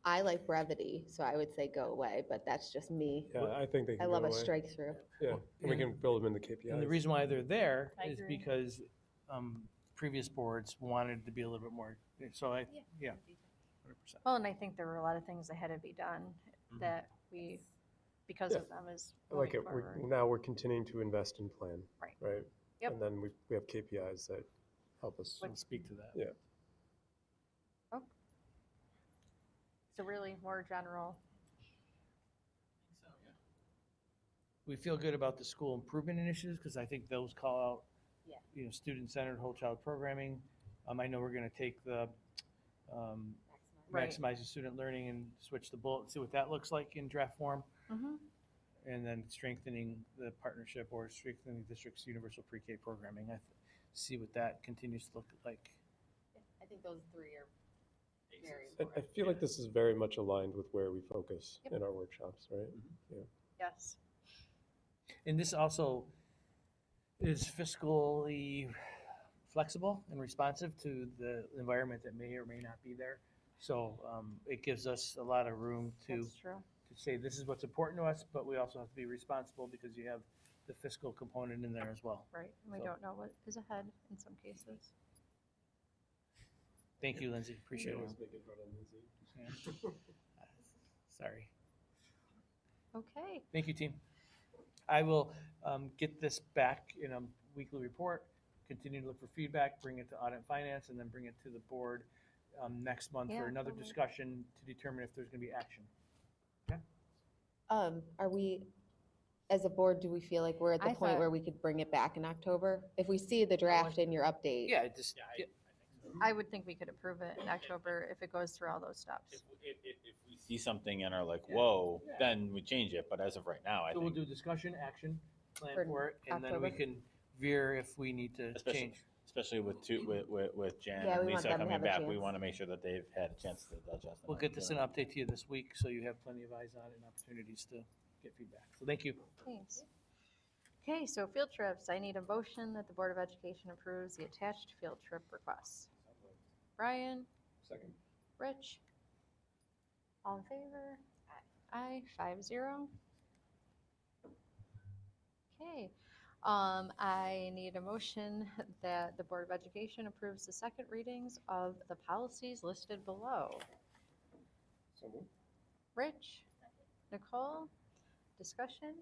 I like brevity, so I would say go away, but that's just me. Yeah, I think they can I go love a away. strike through. Yeah, and we can build them in the KPIs. and the reason why they're there I is agree. because previous boards wanted to be a little bit more, so yeah. 100%. Well, and I think there were a lot of things that had to be done that we, because of them, is I like moving it. forward. Now we're continuing to invest in plan. Right. Right? Yep. And then we have KPIs that help us. We'll speak to that. Yeah. So really more general. We feel good about the school improvement initiatives, because I think those call out, student-centered whole child programming. I know we're gonna take the Right. maximizing student learning and switch the bullet, see what that looks like in draft form. Mm-hmm. And then strengthening the partnership or strengthening the district's universal pre-K programming. See what that continues to look like. I think those three are very I important. feel like this is very much aligned with where we focus Yep. in our workshops, right? Yes. And this also is fiscally flexible and responsive to the environment that may or may not be there. So it gives us a lot of room to That's true. say this is what's important to us, but we also have to be responsible because you have the fiscal component in there as well. Right. And we So- don't know what is ahead in some cases. Thank you, Lindsay. Appreciate Always it. make it hard on Lindsay. Yeah. Sorry. Okay. Thank you, team. I will get this back in a weekly report, continue to look for feedback, bring it to audit and finance, and then bring it to the board next month Yeah, for another totally. discussion to determine if there's going to be action. Are we, as a board, do we feel like we're at the I point thought- where we could bring it back in October? If we see the draft in your update? Yeah, just I would think we could approve it in October if it goes through all those steps. If we see something and are like, whoa, then we change it. But as of right now, I so we'll think, do discussion, action, plan For for it, and then we October. can veer if we need to change. especially with Jen Yeah, and we want Lisa them to coming have a back, we chance. want to make sure that they've had a chance to digest. We'll get this an update to you this week, so you have plenty of eyes on it and opportunities to get feedback. So thank you. Thanks. Okay, so field trips. I need a motion that the Board of Education approves the attached field trip requests. Brian? Second. Rich? All in favor? Aye, 5-0. Okay, I need a motion that the Board of Education approves the second readings of the policies listed below. So moved. Rich? Nicole? Discussion?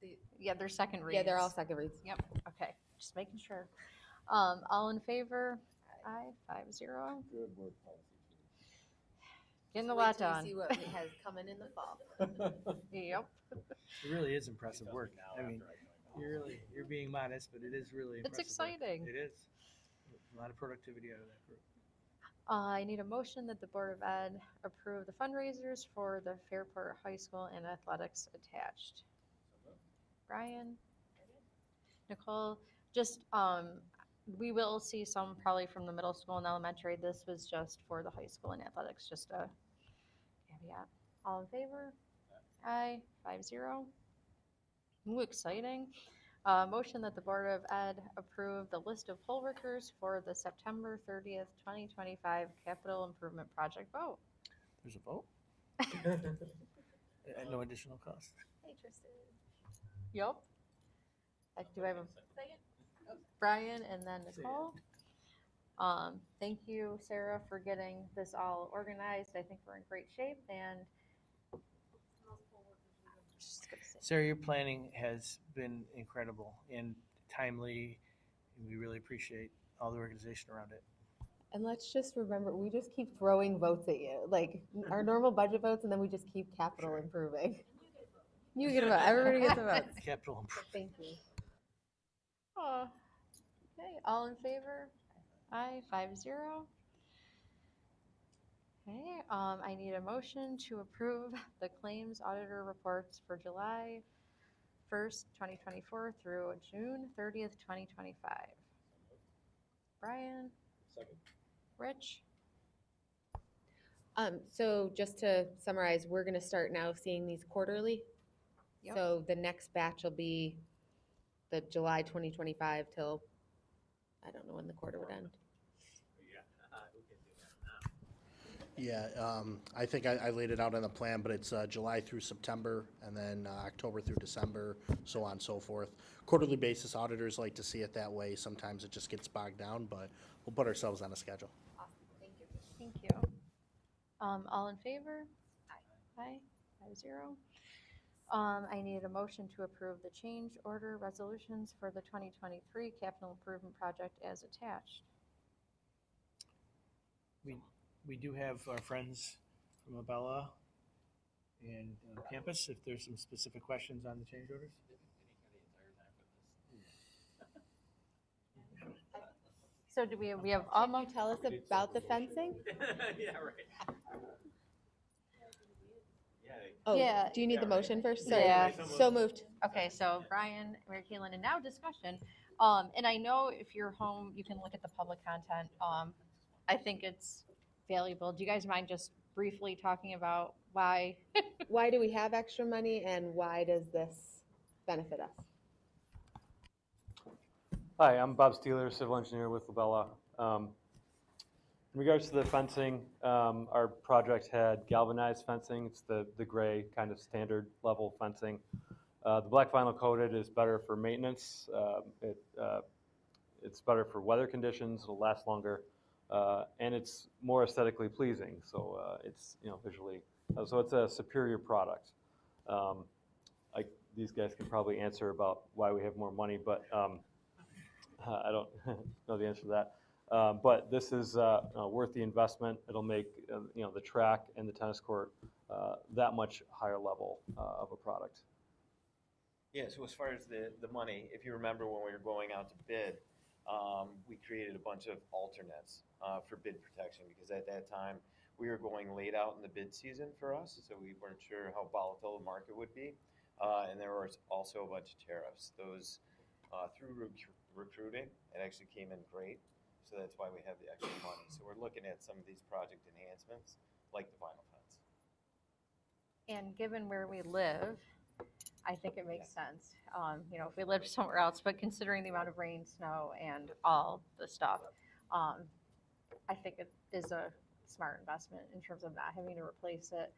The- Yeah, they're second reads. Yeah, they're all second reads. Yep, okay, just making sure. All in favor? Aye, 5-0. Good word policy. Getting a lot Wait till you done. see what we have coming in the fall. Yep, It really is impressive work. I mean, you're being modest, but it is really it's impressive work. exciting. It is. A lot of productivity out of that group. I need a motion that the Board of Ed approve the fundraisers for the Fairport High School and athletics attached. Brian? Nicole, just, we will see some probably from the middle school and elementary. This was just for the high school and athletics, just a caveat. All in favor? Aye, 5-0. Ooh, exciting. Motion that the Board of Ed approve the list of poll workers for the September 30th, 2025 capital improvement project vote. There's a vote? At no additional cost. Interested. Yep. Do I have a Brian and then Nicole? Thank you, Sarah, for getting this all organized. I think we're in great shape and Sarah, your planning has been incredible and timely, and we really appreciate all the organization around it. And let's just remember, we just keep throwing votes at you, like our normal budget votes, and then we just keep capital improving. You get a vote. Everybody gets a vote. Capital improvement. Thank you. Oh, okay, all in favor? Aye, 5-0. Okay, I need a motion to approve the claims auditor reports for July 1st, 2024 through June 30th, 2025. Brian? Second. Rich? So just to summarize, we're gonna start now seeing these quarterly. Yep. So the next batch will be the July 2025 till, I don't know when the quarter would end. Yeah, I think I laid it out on the plan, but it's July through September, and then October through December, so on and so forth. Quarterly basis, auditors like to see it that way. Sometimes it just gets bogged down, but we'll put ourselves on a schedule. Awesome, thank you. Thank you. All in favor? Aye. 5-0. I need a motion to approve the change order resolutions for the 2023 capital improvement project as attached. We do have our friends from Abella and campus, if there's some specific questions on the change orders. So do we have Can you tell us about the fencing? Yeah, right. Oh, Yeah. do you need the motion first? Sorry. Yeah. So moved. Okay, so Brian, Mary Keelan, and now discussion. And I know if you're home, you can look at the public content. I think it's valuable. Do you guys mind just briefly talking about why? Why do we have extra money and why does this benefit us? Hi, I'm Bob Steeler, civil engineer with Labella. In regards to the fencing, our project had galvanized fencing. It's the gray kind of standard level fencing. The black vinyl coated is better for maintenance. It's better for weather conditions. It'll last longer, and it's more aesthetically pleasing. So it's visually. So it's a superior product. These guys can probably answer about why we have more money, but I don't know the answer to that. But this is worth the investment. It'll make the track and the tennis court that much higher level of a product. Yeah, so as far as the money, if you remember when we were going out to bid, we created a bunch of alternates for bid protection because at that time we were going late out in the bid season for us, so we weren't sure how volatile the market would be. And there was also a bunch of tariffs. Those through recruiting, it actually came in great. So that's why we have the extra money. So we're looking at some of these project enhancements, like the vinyl fence. And given where we live, I think it makes sense. If we lived somewhere else, but considering the amount of rain, snow, and all the stuff, I think it is a smart investment in terms of not having to replace it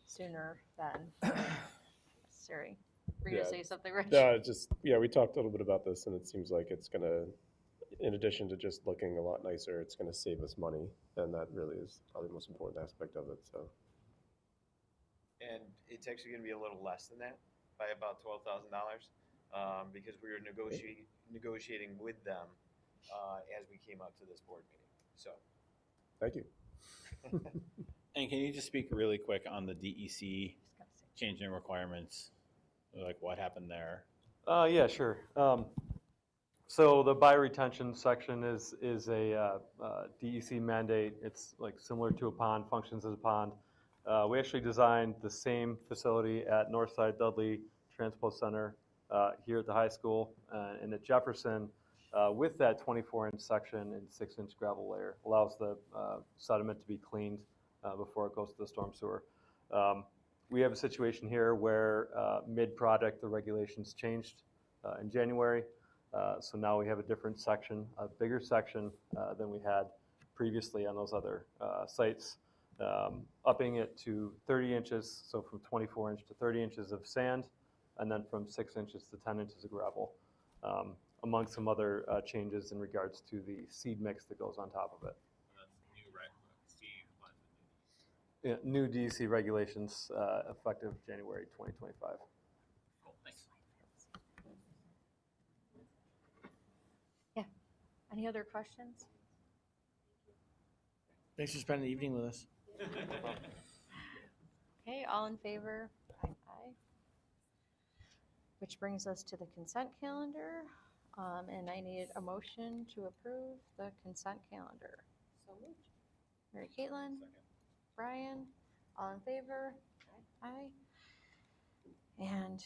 sooner than necessary. Were you gonna say something, Rich? No, we talked a little bit about this, and it seems like it's gonna, in addition to just looking a lot nicer, it's gonna save us money, and that really is probably the most important aspect of it. So. And it's actually going to be a little less than that, by about $12,000, because we were negotiating with them as we came up to this board meeting. So, thank you. And can you just speak really quick on the DEC changing requirements? Like what happened there? Yeah, sure. So the bioretention section is a DEC mandate. It's like similar to a pond, functions as a pond. We actually designed the same facility at Northside Dudley Transport Center here at the high school and at Jefferson with that 24-inch section and 6-inch gravel layer. Allows the sediment to be cleaned before it goes to the storm sewer. We have a situation here where mid-project the regulations changed in January. So now we have a different section, a bigger section than we had previously on those other sites. Upping it to 30 inches, so from 24-inch to 30 inches of sand, and then from 6 inches to 10 inches of gravel, among some other changes in regards to the seed mix that goes on top of it. Yeah, new DEC regulations effective January 2025. Any other questions? Thanks for spending the evening with us. Okay, all in favor? Aye. Which brings us to the consent calendar, and I need a motion to approve the consent calendar. So moved. Mary Caitlin? Brian? All in favor? Aye. And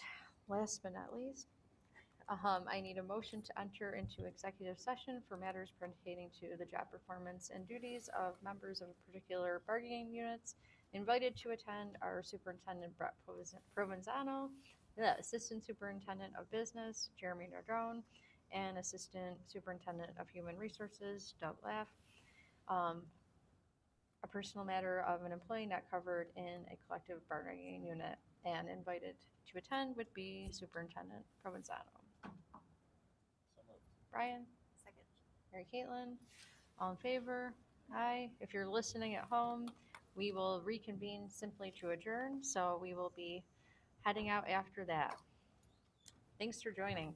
last but not least, I need a motion to enter into executive session for matters pertaining to the job performance and duties of members of particular bargaining units invited to attend are Superintendent Brett Provenzano, the Assistant Superintendent of Business, Jeremy Nardone, and Assistant Superintendent of Human Resources, Doug Laff. A personal matter of an employee not covered in a collective bargaining unit and invited to attend would be Superintendent Provenzano. Brian? Second. Mary Caitlin? All in favor? Aye. If you're listening at home, we will reconvene simply to adjourn, so we will be heading out after that. Thanks for joining.